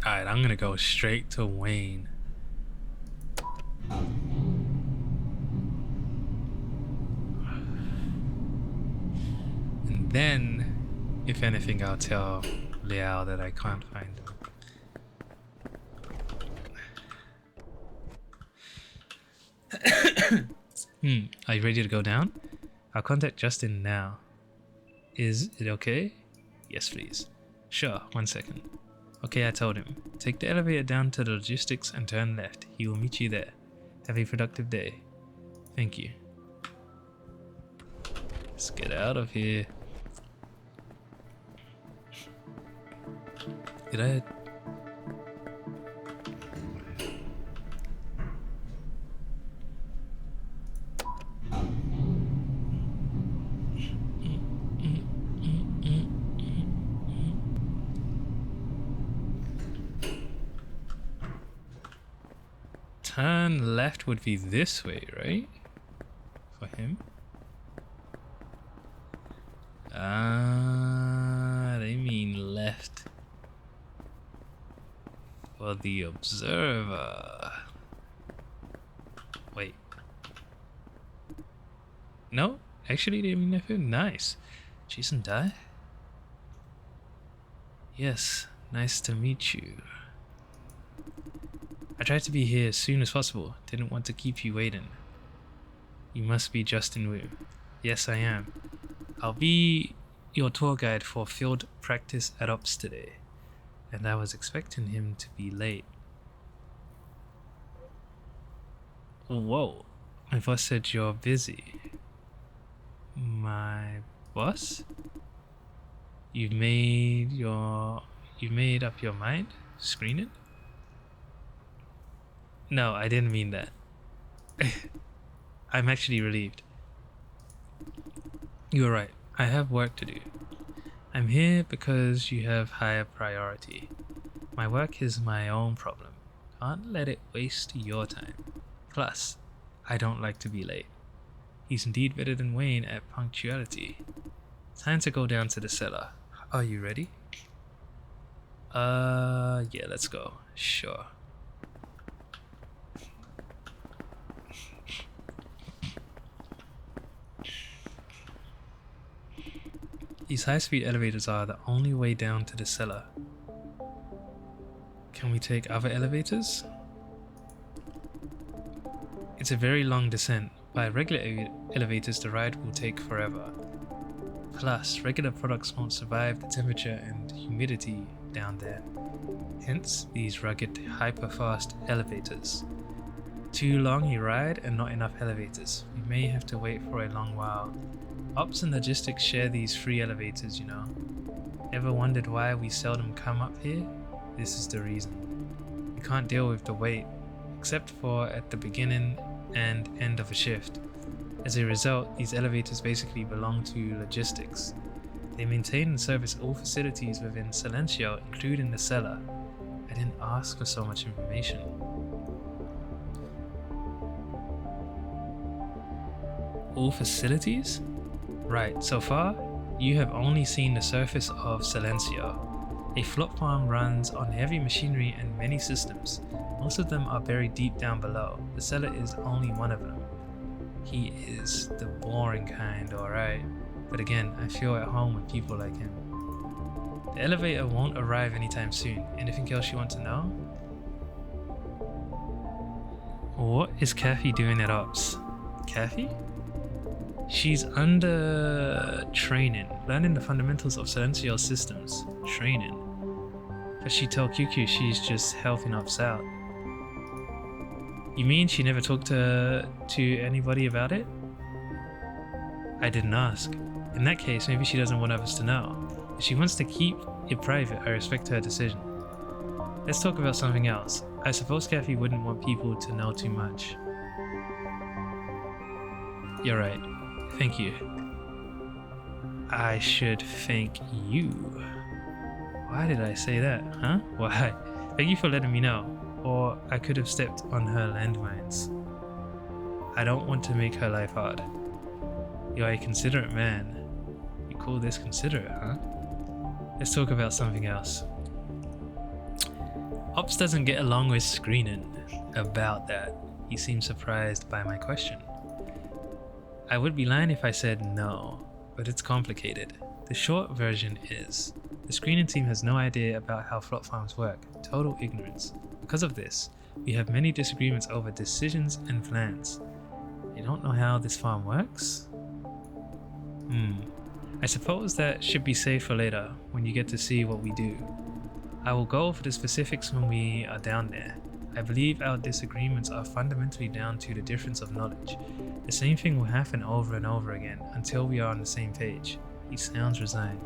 Speaker 1: Alright, I'm gonna go straight to Wayne. And then, if anything, I'll tell Liao that I can't find him. Are you ready to go down? I'll contact Justin now. Is it okay? Yes, please. Sure, 1 second. Okay, I told him. Take the elevator down to the logistics and turn left. He will meet you there. Have a productive day. Thank you. Let's get out of here. Did I... Turn left would be this way, right? For him? They mean left for the observer. Wait. No, actually they mean left. Nice. Jason Dye? Yes, nice to meet you. I tried to be here as soon as possible. Didn't want to keep you waiting. You must be Justin Wu. Yes, I am. I'll be your tour guide for field practice at Ops today. And I was expecting him to be late. Whoa. My boss said you're busy. My boss? You've made up your mind? Screening? No, I didn't mean that. I'm actually relieved. You're right. I have work to do. I'm here because you have higher priority. My work is my own problem. Can't let it waste your time. Plus, I don't like to be late. He's indeed better than Wayne at punctuality. Time to go down to the cellar. Are you ready? Yeah, let's go. Sure. These high-speed elevators are the only way down to the cellar. Can we take other elevators? It's a very long descent. By regular elevators, the ride will take forever. Plus, regular products won't survive the temperature and humidity down there. Hence, these rugged, hyper-fast elevators. Too long a ride and not enough elevators. We may have to wait for a long while. Ops and logistics share these free elevators, you know. Ever wondered why we seldom come up here? This is the reason. We can't deal with the wait, except for at the beginning and end of a shift. As a result, these elevators basically belong to logistics. They maintain and service all facilities within Silencio, including the cellar. I didn't ask for so much information. All facilities? Right, so far, you have only seen the surface of Silencio. A float farm runs on heavy machinery and many systems. Most of them are buried deep down below. The cellar is only one of them. He is the boring kind, alright. But again, I feel at home with people like him. The elevator won't arrive anytime soon. Anything else you want to know? What is Kathy doing at Ops? Kathy? She's under training, learning the fundamentals of Silencio systems. Training. But she told QQ she's just helping Ops out. You mean she never talked to anybody about it? I didn't ask. In that case, maybe she doesn't want others to know. If she wants to keep it private, I respect her decision. Let's talk about something else. I suppose Kathy wouldn't want people to know too much. You're right. Thank you. I should thank you. Why did I say that, huh? Why? Thank you for letting me know. Or I could have stepped on her landmines. I don't want to make her life hard. You're a considerate man. You call this considerate, huh? Let's talk about something else. Ops doesn't get along with Screening. About that, he seemed surprised by my question. I would be lying if I said no, but it's complicated. The short version is, the Screening team has no idea about how flop farms work. Total ignorance. Because of this, we have many disagreements over decisions and plans. You don't know how this farm works? I suppose that should be saved for later, when you get to see what we do. I will go over the specifics when we are down there. I believe our disagreements are fundamentally down to the difference of knowledge. The same thing will happen over and over again until we are on the same page. He sounds resigned.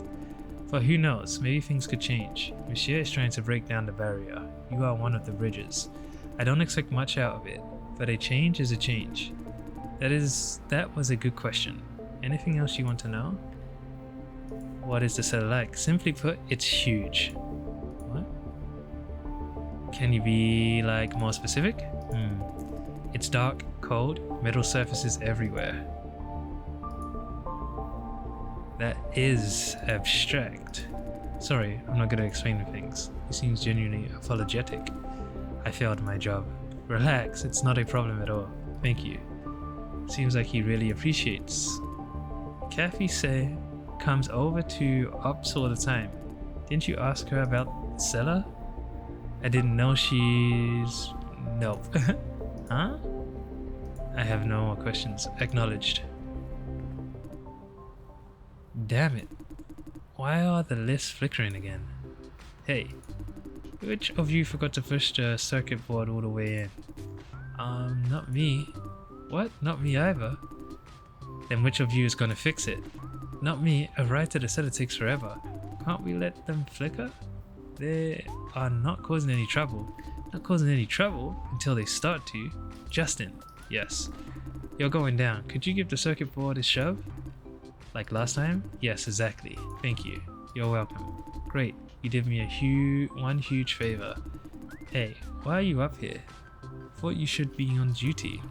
Speaker 1: But who knows, maybe things could change. Monsieur is trying to break down the barrier. You are one of the bridges. I don't expect much out of it, but a change is a change. That was a good question. Anything else you want to know? What is the cellar like? Simply put, it's huge. What? Can you be more specific? It's dark, cold, metal surfaces everywhere. That is abstract. Sorry, I'm not going to explain things. He seems genuinely apologetic. I failed my job. Relax, it's not a problem at all. Thank you. Seems like he really appreciates. Kathy say comes over to Ops all the time. Didn't you ask her about the cellar? I didn't know she's... Nope. Huh? I have no more questions. Acknowledged. Damn it. Why are the lists flickering again? Hey, which of you forgot to push the circuit board all the way in? Not me. What? Not me either. Then which of you is gonna fix it? Not me. A ride to the cellar takes forever. Can't we let them flicker? They are not causing any trouble. Not causing any trouble until they start to. Justin. Yes. You're going down. Could you give the circuit board a shove? Like last time? Yes, exactly. Thank you. You're welcome. Great. You did me one huge favor. Hey, why are you up here? Thought you should be on duty.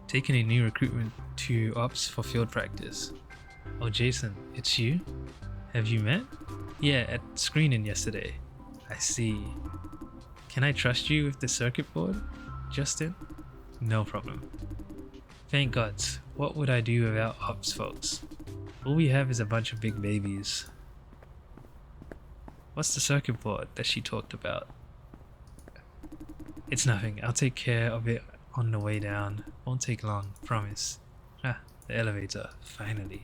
Speaker 1: Taking a new recruitment to Ops for field practice. Oh, Jason, it's you? Have you met? Yeah, at Screening yesterday. I see. Can I trust you with the circuit board, Justin? No problem. Thank gods. What would I do without Ops folks? All we have is a bunch of big babies. What's the circuit board that she talked about? It's nothing. I'll take care of it on the way down. Won't take long, promise. Ah, the elevator. Finally.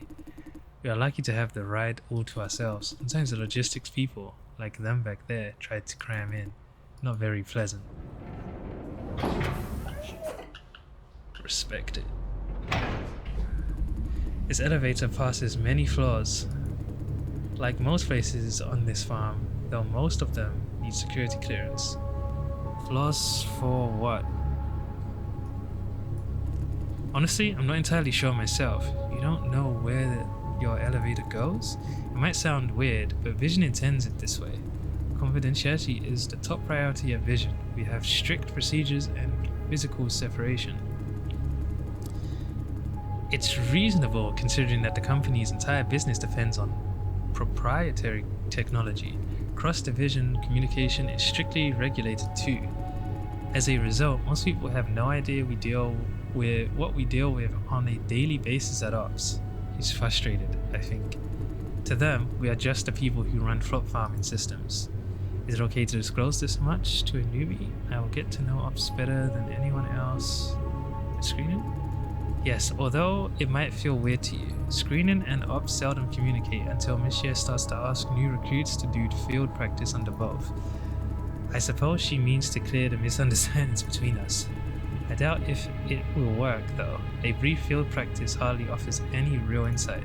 Speaker 1: We are lucky to have the ride all to ourselves. Sometimes the logistics people, like them back there, tried to cram in. Not very pleasant. Respect it. This elevator passes many floors. Like most places on this farm, though most of them need security clearance. Floors for what? Honestly, I'm not entirely sure myself. You don't know where your elevator goes? It might sound weird, but Vision intends it this way. Confidentiality is the top priority at Vision. We have strict procedures and physical separation. It's reasonable considering that the company's entire business depends on proprietary technology. Cross-division communication is strictly regulated too. As a result, most people have no idea what we deal with on a daily basis at Ops. He's frustrated, I think. To them, we are just the people who run flop farming systems. Is it okay to disclose this much to a newbie? I will get to know Ops better than anyone else. Screening? Yes, although it might feel weird to you, Screening and Ops seldom communicate until Monsieur starts to ask new recruits to do field practice under both. I suppose she means to clear the misunderstandings between us. I doubt if it will work though. A brief field practice hardly offers any real insight.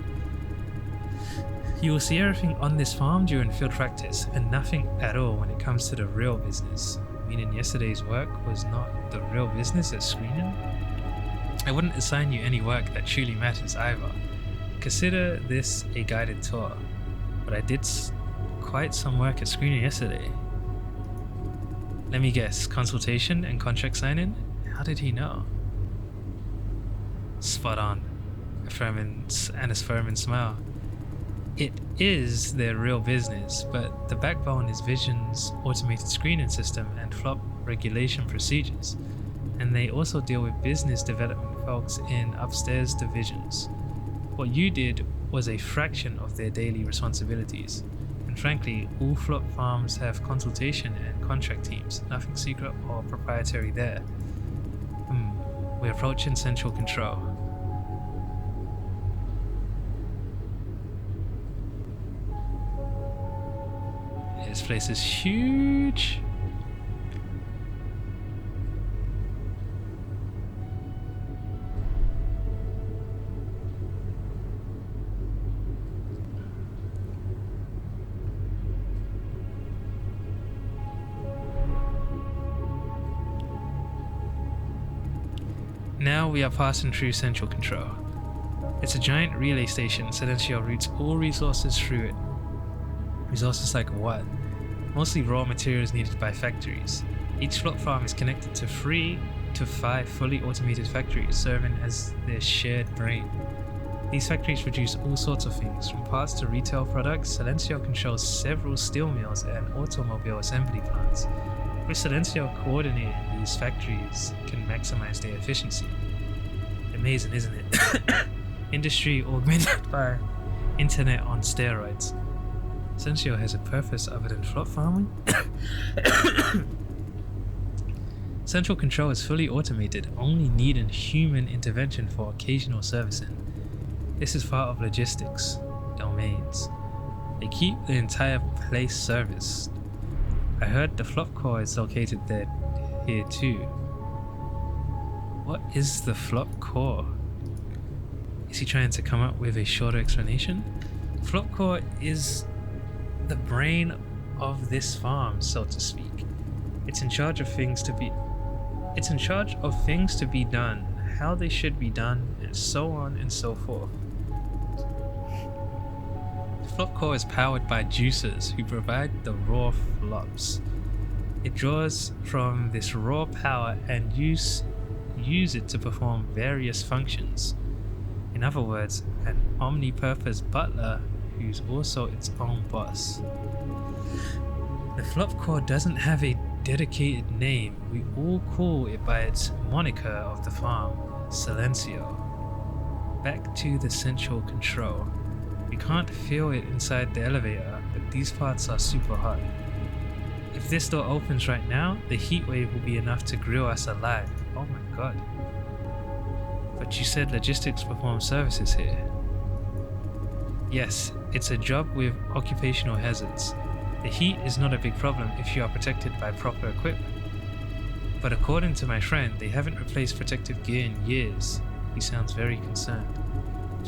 Speaker 1: You will see everything on this farm during field practice, and nothing at all when it comes to the real business. Meaning yesterday's work was not the real business at Screening? I wouldn't assign you any work that truly matters either. Consider this a guided tour, but I did quite some work at Screener yesterday. Let me guess, consultation and contract signing? How did he know? Spot on. Anna's firm and smile. It is their real business, but the backbone is Vision's automated screening system and flop regulation procedures. And they also deal with business development folks in upstairs divisions. What you did was a fraction of their daily responsibilities. And frankly, all flop farms have consultation and contract teams. Nothing secret or proprietary there. We're approaching central control. This place is huge. Now we are passing through central control. It's a giant relay station. Silencio routes all resources through it. Resources like what? Mostly raw materials needed by factories. Each flop farm is connected to 3 to 5 fully automated factories serving as their shared brain. These factories produce all sorts of things, from parts to retail products. Silencio controls several steel mills and automobile assembly plants. With Silencio coordinating these factories can maximize their efficiency. Amazing, isn't it? Industry augmented by internet on steroids. Silencio has a purpose other than flop farming? Central control is fully automated, only needing human intervention for occasional servicing. This is part of logistics domains. They keep the entire place serviced. I heard the flop core is located here too. What is the flop core? Is he trying to come up with a shorter explanation? Flop core is the brain of this farm, so to speak. It's in charge of things to be done, how they should be done, and so on and so forth. Flop core is powered by juicers who provide the raw flops. It draws from this raw power and use it to perform various functions. In other words, an omnipurpose butler who's also its own boss. The flop core doesn't have a dedicated name. We all call it by its moniker of the farm, Silencio. Back to the central control. We can't feel it inside the elevator, but these parts are super hot. If this door opens right now, the heat wave will be enough to grill us alive. Oh my god. But you said logistics perform services here. Yes, it's a job with occupational hazards. The heat is not a big problem if you are protected by proper equipment. But according to my friend, they haven't replaced protective gear in years. He sounds very concerned.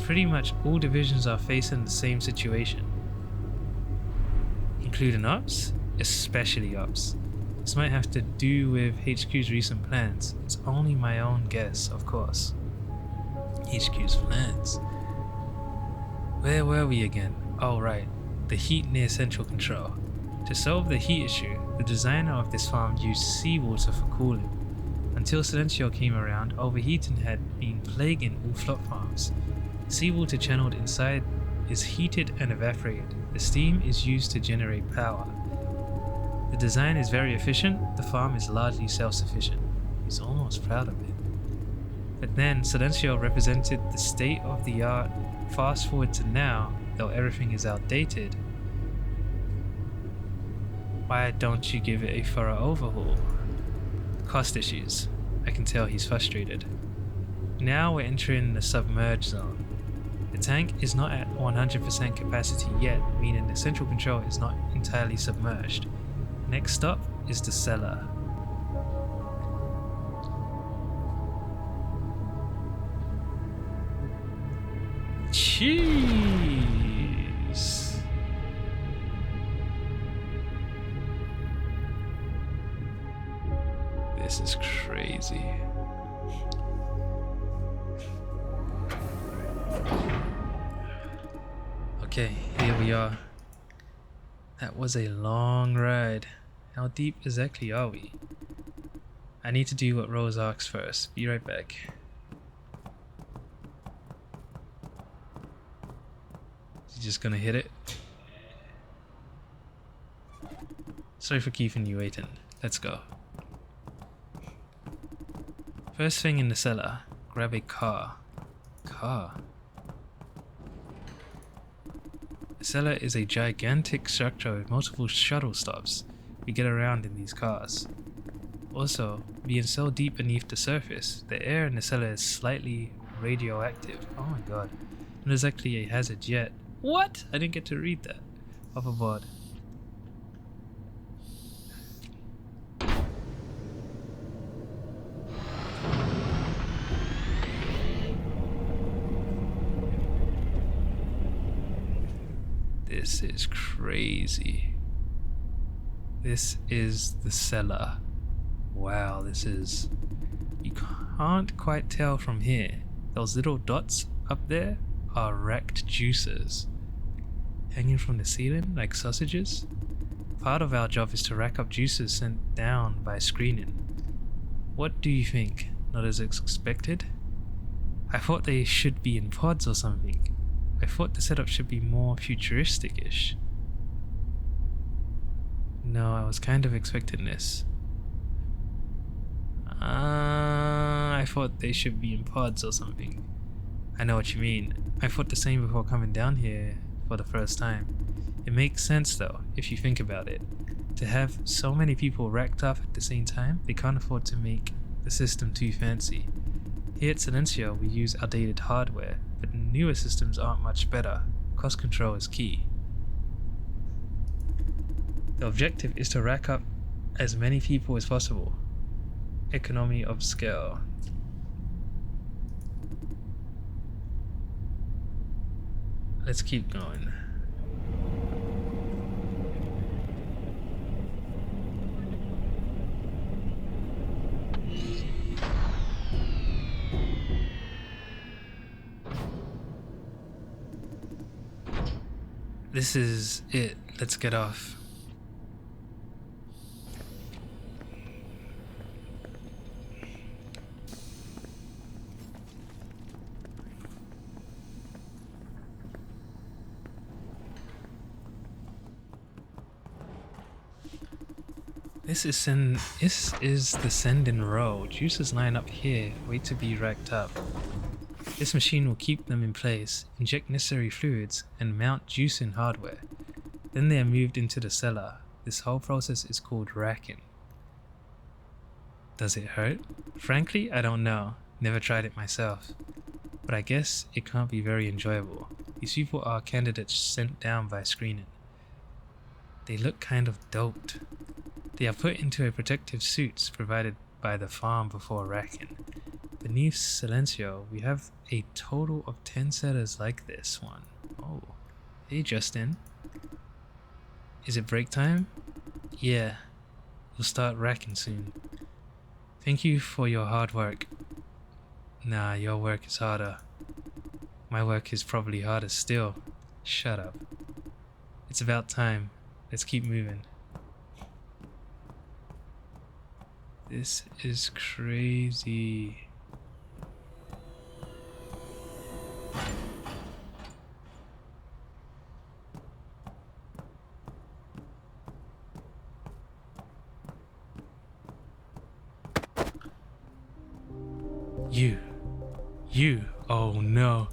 Speaker 1: Pretty much all divisions are facing the same situation. Including ops? Especially ops. This might have to do with HQ's recent plans. It's only my own guess, of course. HQ's plans? Where were we again? Oh right, the heat near central control. To solve the heat issue, the designer of this farm used seawater for cooling. Until Silencio came around, overheating had been plaguing all flop farms. Seawater channeled inside is heated and evaporated. The steam is used to generate power. The design is very efficient. The farm is largely self-sufficient. He's almost proud of it. But then Silencio represented the state of the art. Fast forward to now, though everything is outdated. Why don't you give it a thorough overhaul? Cost issues. I can tell he's frustrated. Now we're entering the submerged zone. The tank is not at 100% capacity yet, meaning the central control is not entirely submerged. Next stop is the cellar. Jeez. This is crazy. Okay, here we are. That was a long ride. How deep exactly are we? I need to do what Rose asks first. Be right back. She's just gonna hit it. Sorry for keeping you waiting. Let's go. First thing in the cellar, grab a car. Car? The cellar is a gigantic structure with multiple shuttle stops. We get around in these cars. Also, being so deep beneath the surface, the air in the cellar is slightly radioactive. Oh my god. Not exactly a hazard yet. What? I didn't get to read that. Off aboard. This is crazy. This is the cellar. Wow, this is... You can't quite tell from here. Those little dots up there are wrecked juicers. Hanging from the ceiling like sausages. Part of our job is to rack up juicers sent down by screening. What do you think? Not as expected? I thought they should be in pods or something. I thought the setup should be more futuristic-ish. No, I was kind of expecting this. I thought they should be in pods or something. I know what you mean. I thought the same before coming down here for the first time. It makes sense though, if you think about it. To have so many people racked up at the same time, they can't afford to make the system too fancy. Here at Silencio, we use outdated hardware, but newer systems aren't much better. Cost control is key. The objective is to rack up as many people as possible. Economy of scale. Let's keep going. This is it. Let's get off. This is the send-in row. Juicers line up here, wait to be racked up. This machine will keep them in place, inject necessary fluids, and mount juicing hardware. Then they are moved into the cellar. This whole process is called racking. Does it hurt? Frankly, I don't know. Never tried it myself. But I guess it can't be very enjoyable. These people are candidates sent down by screening. They look kind of doped. They are put into a protective suits provided by the farm before racking. Beneath Silencio, we have a total of 10 setters like this one. Oh, hey Justin. Is it break time? Yeah, we'll start racking soon. Thank you for your hard work. Nah, your work is harder. My work is probably harder still. Shut up. It's about time. Let's keep moving. This is crazy. You, oh no.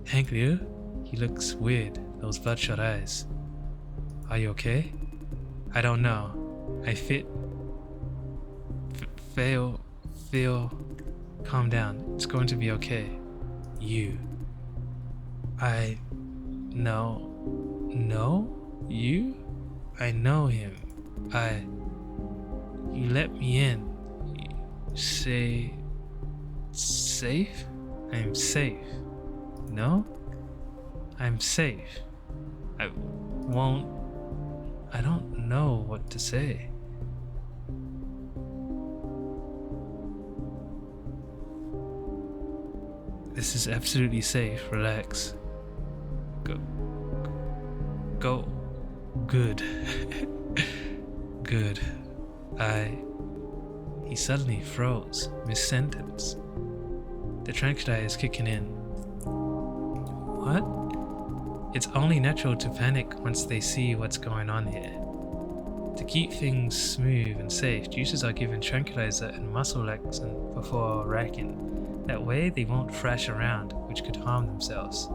Speaker 1: Hank Liu? He looks weird, those bloodshot eyes. Are you okay? I don't know. I feel, calm down. It's going to be okay. You. I know you? I know him. You let me in. Say, safe? I'm safe. No? I'm safe. I don't know what to say. This is absolutely safe. Relax. good. Good. He suddenly froze, mid-sentence. The tranquilizer is kicking in. What? It's only natural to panic once they see what's going on here. To keep things smooth and safe, juicers are given tranquilizer and muscle relaxant before racking. That way they won't thrash around, which could harm themselves.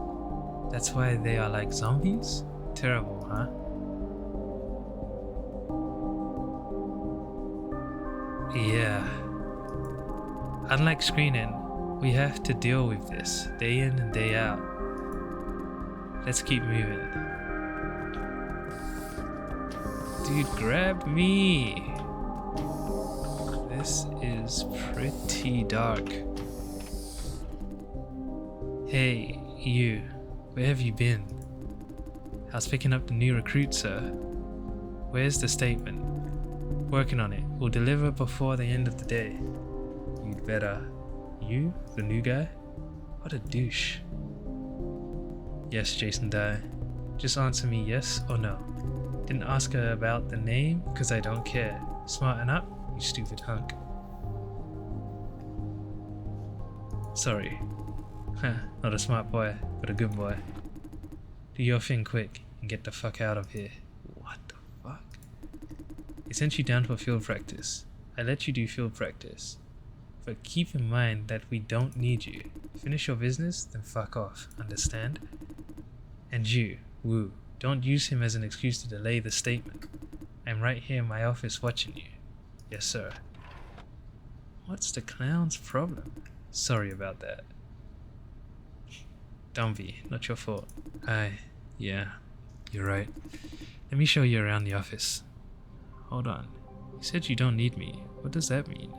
Speaker 1: That's why they are like zombies? Terrible, huh? Yeah. Unlike screening, we have to deal with this day in and day out. Let's keep moving. Dude, grab me! This is pretty dark. Hey, you. Where have you been? I was picking up the new recruit, sir. Where's the statement? Working on it. We'll deliver before the end of the day. You'd better. You? The new guy? What a douche. Yes, Jason Dye. Just answer me yes or no. Didn't ask her about the name because I don't care. Smarten up, you stupid hunk. Sorry. Not a smart boy, but a good boy. Do your thing quick and get the fuck out of here. What the fuck? I sent you down for field practice. I let you do field practice. But keep in mind that we don't need you. Finish your business, then fuck off. Understand? And you, Wu, don't use him as an excuse to delay the statement. I'm right here in my office watching you. Yes, sir. What's the clown's problem? Sorry about that. Don't be, not your fault. Yeah, you're right. Let me show you around the office. Hold on. You said you don't need me. What does that mean?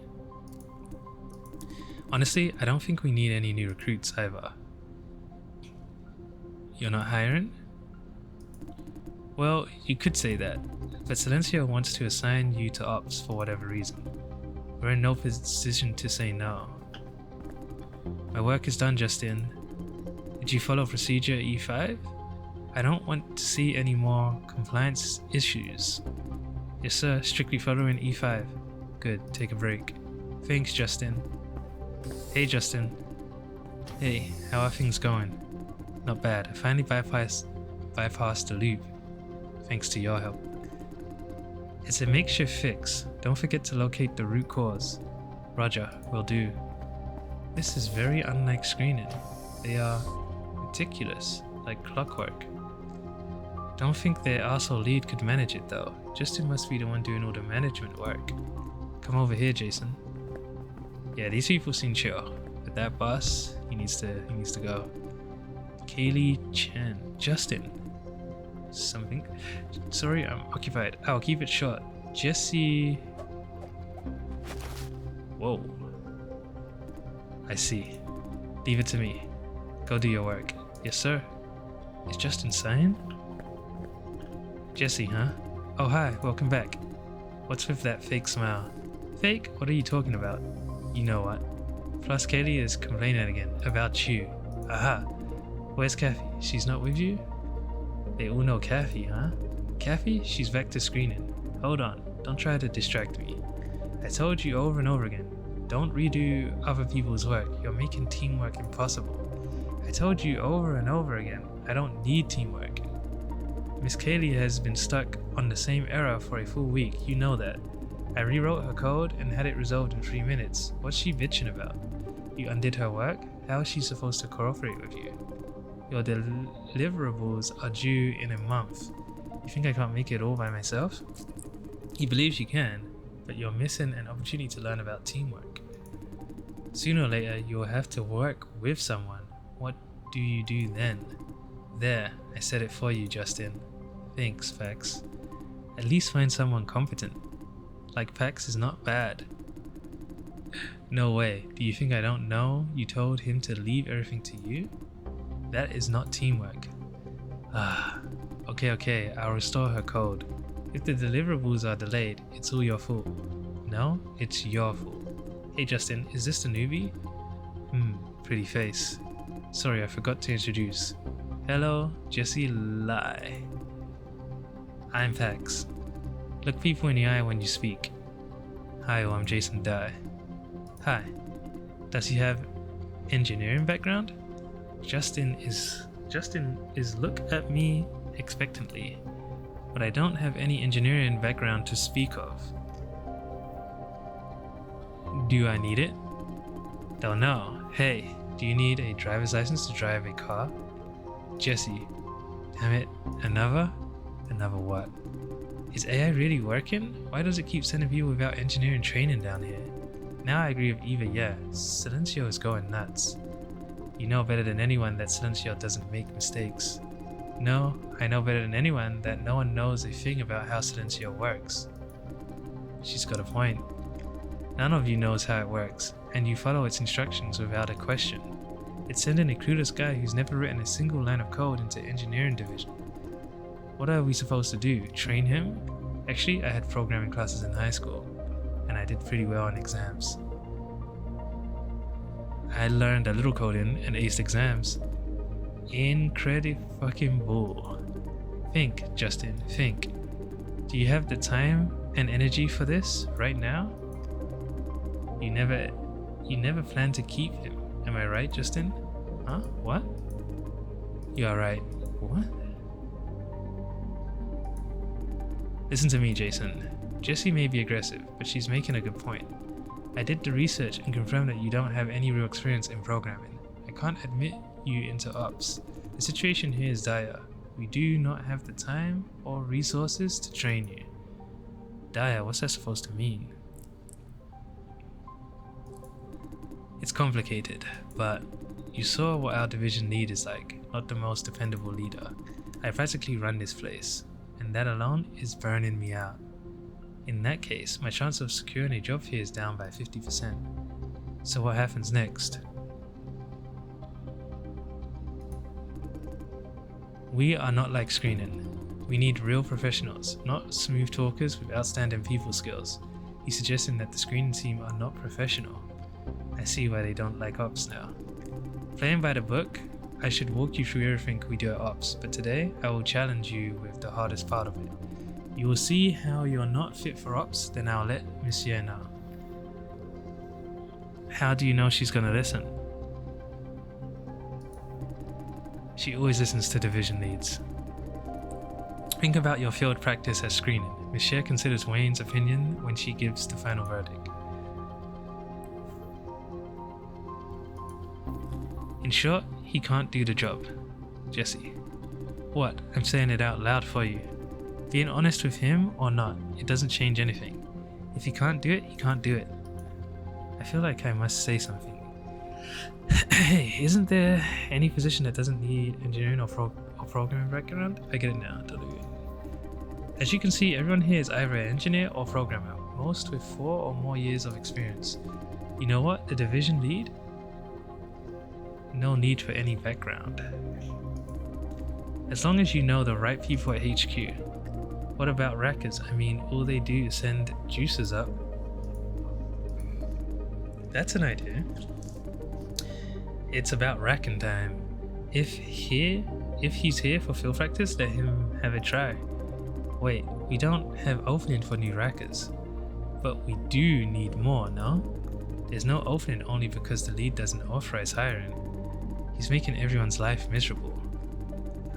Speaker 1: Honestly, I don't think we need any new recruits either. You're not hiring? Well, you could say that, but Silencio wants to assign you to ops for whatever reason. We're in no position to say no. My work is done, Justin. Did you follow procedure E5? I don't want to see any more compliance issues. Yes, sir, strictly following E5. Good, take a break. Thanks, Justin. Hey, Justin. Hey, how are things going? Not bad. I finally bypassed the loop. Thanks to your help. It's a makeshift fix. Don't forget to locate the root cause. Roger, will do. This is very unlike screening. They are meticulous, like clockwork. Don't think their arsehole lead could manage it though. Justin must be the one doing all the management work. Come over here, Jason. Yeah, these people seem chill, but that boss, he needs to go. Kaylee Chen. Justin. Something. Sorry, I'm occupied. I'll keep it short. Jesse. Whoa. I see. Leave it to me. Go do your work. Yes, sir. Is Justin signed? Jesse, huh? Oh, hi. Welcome back. What's with that fake smile? Fake? What are you talking about? You know what. Plus, Kaylee is complaining again about you. Aha. Where's Kathy? She's not with you? They all know Kathy, huh? Kathy? She's vector screening. Hold on. Don't try to distract me. I told you over and over again. Don't redo other people's work. You're making teamwork impossible. I told you over and over again. I don't need teamwork. Miss Kaylee has been stuck on the same error for a full week. You know that. I rewrote her code and had it resolved in 3 minutes. What's she bitching about? You undid her work? How is she supposed to cooperate with you? Your deliverables are due in a month. You think I can't make it all by myself? He believes you can, but you're missing an opportunity to learn about teamwork. Sooner or later, you'll have to work with someone. What do you do then? There, I said it for you, Justin. Thanks, Pax. At least find someone competent. Like Pax is not bad. No way. Do you think I don't know you told him to leave everything to you? That is not teamwork. Okay, I'll restore her code. If the deliverables are delayed, it's all your fault. No, it's your fault. Hey Justin, is this the newbie? Pretty face. Sorry, I forgot to introduce. Hello, Jesse Lai. I'm Pax. Look people in the eye when you speak. Hi, I'm Jason Dye. Hi. Does he have engineering background? Justin is look at me expectantly. But I don't have any engineering background to speak of. Do I need it? Don't know. Hey, do you need a driver's license to drive a car? Jesse. Damn it. Another? Another what? Is AI really working? Why does it keep sending people without engineering training down here? Now I agree with Eva, yeah. Silencio is going nuts. You know better than anyone that Silencio doesn't make mistakes. No, I know better than anyone that no one knows a thing about how Silencio works. She's got a point. None of you knows how it works, and you follow its instructions without a question. It's sending a clueless guy who's never written a single line of code into engineering division. What are we supposed to do? Train him? Actually, I had programming classes in high school, and I did pretty well on exams. I learned a little coding and aced exams. Incredifucking-bull. Think, Justin, think. Do you have the time and energy for this right now? You never planned to keep him. Am I right, Justin? Huh? What? You are right. What? Listen to me, Jason. Jessie may be aggressive, but she's making a good point. I did the research and confirmed that you don't have any real experience in programming. I can't admit you into ops. The situation here is dire. We do not have the time or resources to train you. Dire, what's that supposed to mean? It's complicated, but you saw what our division lead is like, not the most dependable leader. I practically run this place, and that alone is burning me out. In that case, my chance of securing a job here is down by 50%. So what happens next? We are not like screening. We need real professionals, not smooth talkers with outstanding people skills. He's suggesting that the screening team are not professional. I see why they don't like ops now. Playing by the book, I should walk you through everything we do at ops, but today I will challenge you with the hardest part of it. You will see how you're not fit for ops, then I'll let Monsieur know. How do you know she's gonna listen? She always listens to division leads. Think about your field practice as screening. Monsieur considers Wayne's opinion when she gives the final verdict. In short, he can't do the job. Jesse. What? I'm saying it out loud for you. Being honest with him or not, it doesn't change anything. If he can't do it, he can't do it. I feel like I must say something. Hey, isn't there any position that doesn't need engineering or programming background? I get it now, W. As you can see, everyone here is either an engineer or programmer, most with 4 or more years of experience. You know what? The division lead? No need for any background. As long as you know the right people at HQ. What about rackers? I mean, all they do is send juicers up. That's an idea. It's about racking time. If he's here for field practice, let him have a try. Wait, we don't have opening for new rackers. But we do need more, no? There's no opening only because the lead doesn't authorize hiring. He's making everyone's life miserable.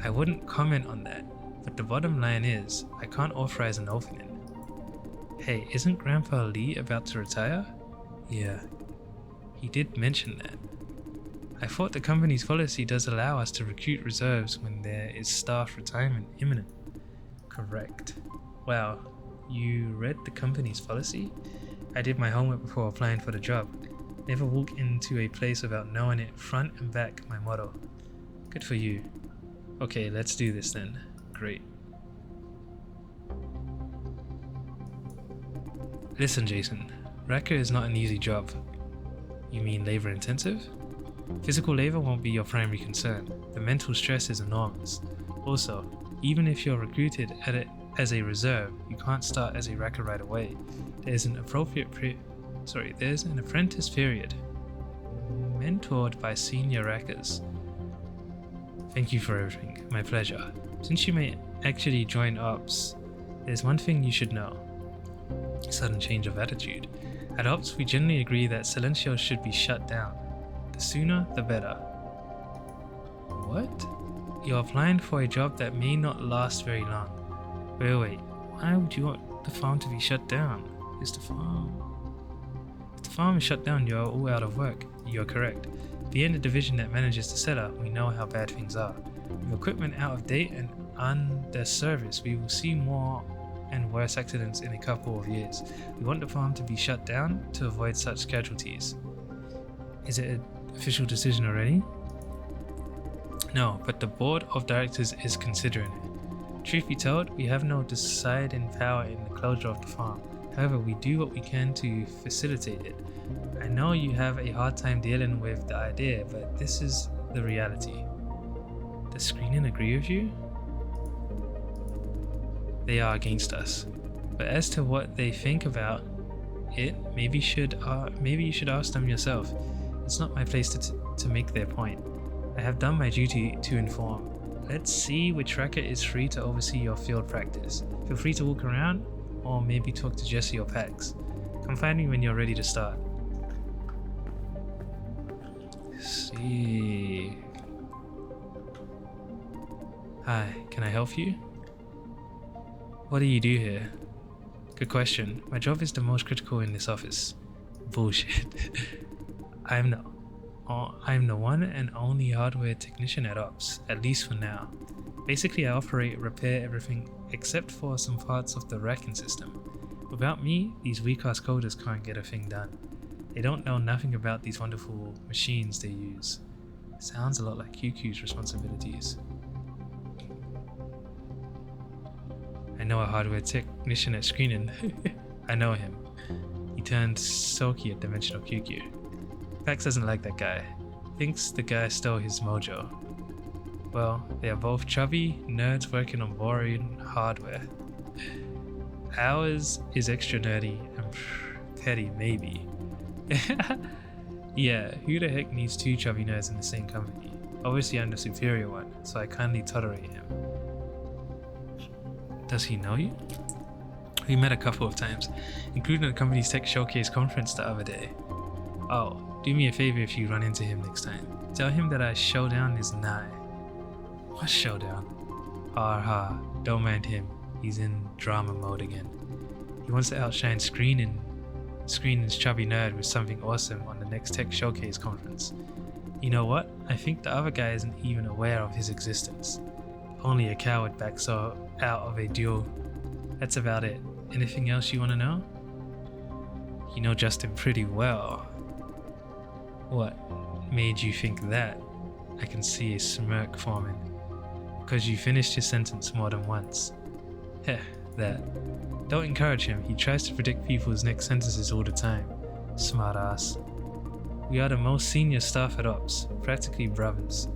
Speaker 1: I wouldn't comment on that, but the bottom line is, I can't authorize an opening. Hey, isn't Grandpa Lee about to retire? Yeah, he did mention that. I thought the company's policy does allow us to recruit reserves when there is staff retirement imminent. Correct. Wow, you read the company's policy? I did my homework before applying for the job. Never walk into a place without knowing it front and back, my motto. Good for you. Okay, let's do this then. Great. Listen, Jason. Racker is not an easy job. You mean labor intensive? Physical labor won't be your primary concern. The mental stress is enormous. Also, even if you're recruited as a reserve, you can't start as a racker right away. There's an apprentice period. Mentored by senior rackers. Thank you for everything. My pleasure. Since you may actually join ops, There's one thing you should know. Sudden change of attitude. At Ops, we generally agree that Silencio should be shut down. The sooner, the better. What? You're applying for a job that may not last very long. Wait. Why would you want the farm to be shut down? If the farm is shut down, you're all out of work. You're correct. Being the division that manages the seller, we know how bad things are. With equipment out of date and under service, we will see more and worse accidents in a couple of years. We want the farm to be shut down to avoid such casualties. Is it an official decision already? No, but the board of directors is considering it. Truth be told, we have no deciding power in the closure of the farm. However, we do what we can to facilitate it. I know you have a hard time dealing with the idea, but this is the reality. Does Screening agree with you? They are against us. But as to what they think about it, maybe you should ask them yourself. It's not my place to make their point. I have done my duty to inform. Let's see which tracker is free to oversee your field practice. Feel free to walk around, or maybe talk to Jesse or Pax. Come find me when you're ready to start. See. Hi, can I help you? What do you do here? Good question. My job is the most critical in this office. Bullshit. I'm the one and only hardware technician at Ops, at least for now. Basically, I operate and repair everything except for some parts of the racking system. Without me, these weak-ass coders can't get a thing done. They don't know nothing about these wonderful machines they use. Sounds a lot like QQ's responsibilities. I know a hardware technician at Screening. I know him. He turned sulky at the mention of QQ. Pax doesn't like that guy. Thinks the guy stole his mojo. Well, they are both chubby nerds working on boring hardware. Ours is extra nerdy and petty, maybe. Yeah, who the heck needs two chubby nerds in the same company? Obviously I'm the superior one, so I kindly tolerate him. Does he know you? We met a couple of times, including the company's tech showcase conference the other day. Oh, do me a favor if you run into him next time. Tell him that our showdown is nigh. What showdown? Aha, don't mind him. He's in drama mode again. He wants to outshine Screening's chubby nerd with something awesome on the next tech showcase conference. You know what? I think the other guy isn't even aware of his existence. Only a coward backs out of a duel. That's about it. Anything else you want to know? You know Justin pretty well. What made you think that? I can see a smirk forming. Because you finished your sentence more than once. Heh, that. Don't encourage him, he tries to predict people's next sentences all the time. Smart ass. We are the most senior staff at Ops, practically brothers.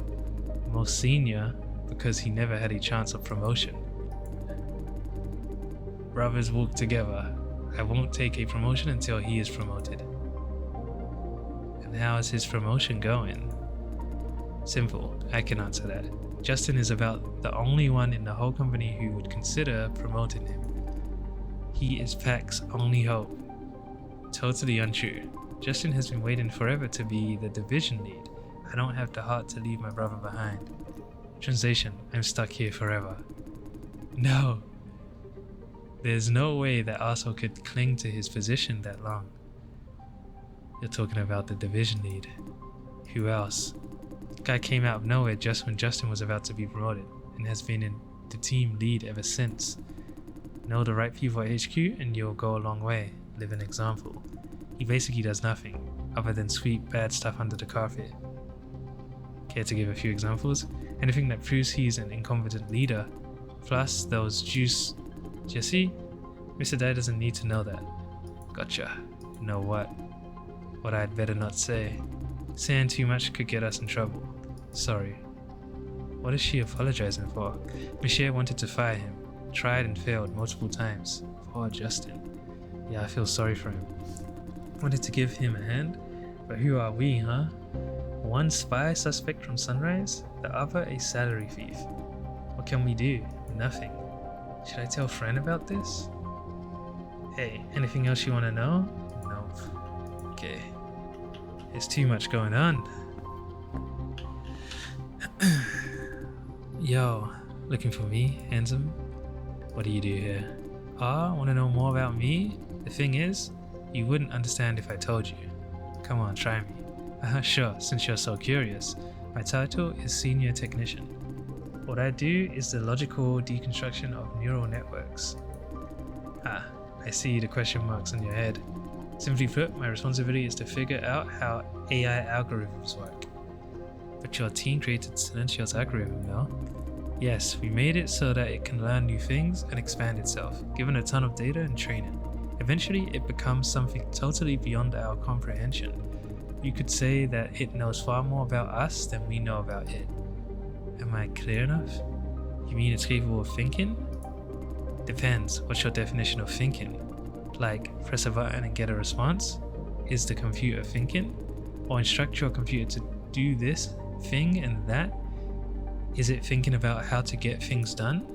Speaker 1: Most senior because he never had a chance of promotion. Brothers walk together. I won't take a promotion until he is promoted. And how is his promotion going? Simple, I can answer that. Justin is about the only one in the whole company who would consider promoting him. He is Pax's only hope. Totally untrue. Justin has been waiting forever to be the division lead. I don't have the heart to leave my brother behind. Translation, I'm stuck here forever. No. There's no way that Arso could cling to his position that long. You're talking about the division lead. Who else? The guy came out of nowhere just when Justin was about to be promoted and has been in the team lead ever since. Know the right people at HQ and you'll go a long way. Live an example. He basically does nothing other than sweep bad stuff under the carpet. Care to give a few examples? Anything that proves he's an incompetent leader. Plus those juice. Jesse? Mr. Dye doesn't need to know that. Gotcha. Know what? What I'd better not say. Saying too much could get us in trouble. Sorry. What is she apologizing for? Michelle wanted to fire him. Tried and failed multiple times. Poor Justin. Yeah, I feel sorry for him. Wanted to give him a hand, but who are we, huh? One spy suspect from Sunrise, the other a salary thief. What can we do? Nothing. Should I tell Fran about this? Hey, anything else you want to know? No. Okay. There's too much going on. Yo, looking for me, handsome? What do you do here? Want to know more about me? The thing is, you wouldn't understand if I told you. Come on, try me. Sure, since you're so curious. My title is Senior Technician. What I do is the logical deconstruction of neural networks. I see the question marks on your head. Simply put, my responsibility is to figure out how AI algorithms work. But your team created Silencio's algorithm, no? Yes, we made it so that it can learn new things and expand itself, given a ton of data and train it. Eventually, it becomes something totally beyond our comprehension. You could say that it knows far more about us than we know about it. Am I clear enough? You mean it's capable of thinking? Depends. What's your definition of thinking? Like, press a button and get a response? Is the computer thinking? Or instruct your computer to do this thing and that? Is it thinking about how to get things done?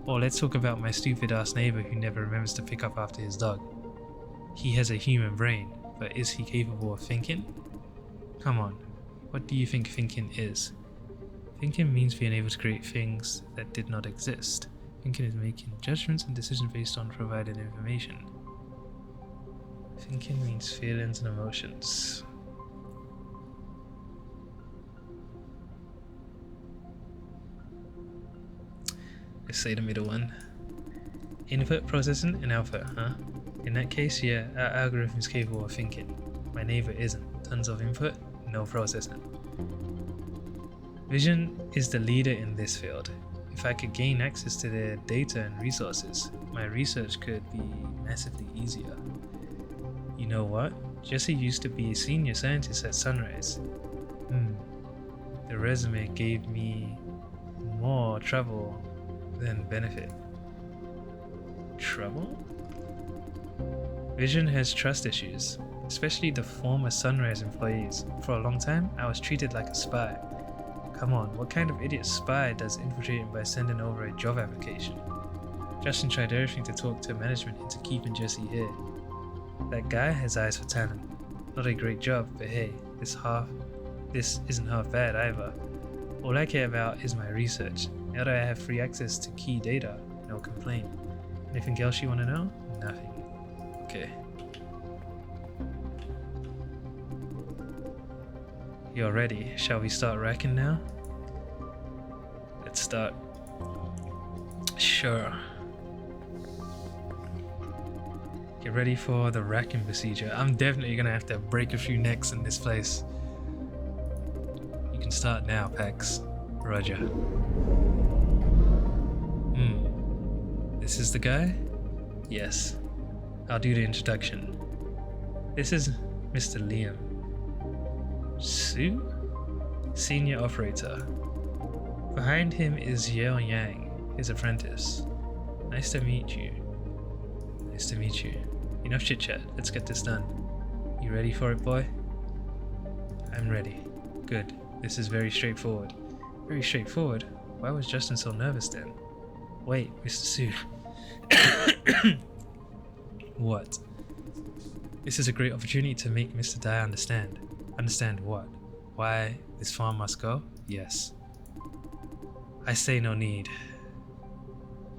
Speaker 1: Or let's talk about my stupid ass neighbor who never remembers to pick up after his dog. He has a human brain, but is he capable of thinking? Come on, what do you think thinking is? Thinking means being able to create things that did not exist. Thinking is making judgments and decisions based on provided information. Thinking means feelings and emotions. Let's say the middle one. Input, processing, and output, huh? In that case, yeah, our algorithm is capable of thinking. My neighbor isn't. Tons of input, no processing. Vision is the leader in this field. If I could gain access to their data and resources, my research could be massively easier. You know what? Jesse used to be a senior scientist at Sunrise. The resume gave me more trouble than benefit. Trouble? Vision has trust issues, especially the former Sunrise employees. For a long time, I was treated like a spy. Come on, what kind of idiot spy does infiltrating by sending over a job application? Justin tried everything to talk to management into keeping Jesse here. That guy has eyes for talent. Not a great job, but hey, this isn't half bad either. All I care about is my research. Now that I have free access to key data, no complaint. Anything else you want to know? Nothing. Okay. You're ready. Shall we start racking now? Let's start. Sure. Get ready for the racking procedure. I'm definitely gonna have to break a few necks in this place. You can start now, Pax. Roger. This is the guy? Yes. I'll do the introduction. This is Mr. Liam. Sue? Senior operator. Behind him is Yeo Yang, his apprentice. Nice to meet you. Nice to meet you. Enough chit chat, let's get this done. You ready for it, boy? I'm ready. Good. This is very straightforward. Very straightforward? Why was Justin so nervous then? Wait, Mr. Sue. What? This is a great opportunity to make Mr. Dai understand. Understand what? Why this farm must go? Yes. I say no need.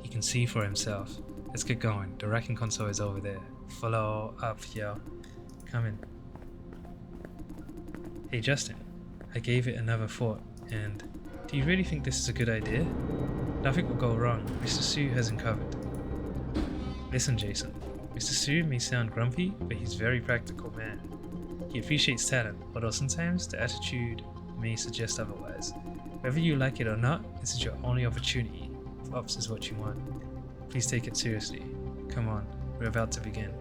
Speaker 1: He can see for himself. Let's get going. The racking console is over there. Follow up, yo. Come in. Hey Justin, I gave it another thought, and do you really think this is a good idea? Nothing will go wrong. Mr. Sue hasn't covered. Listen, Jason. Mr. Sue may sound grumpy, but he's a very practical man. He appreciates talent, although sometimes the attitude may suggest otherwise. Whether you like it or not, this is your only opportunity. If ops is what you want, please take it seriously. Come on, we're about to begin.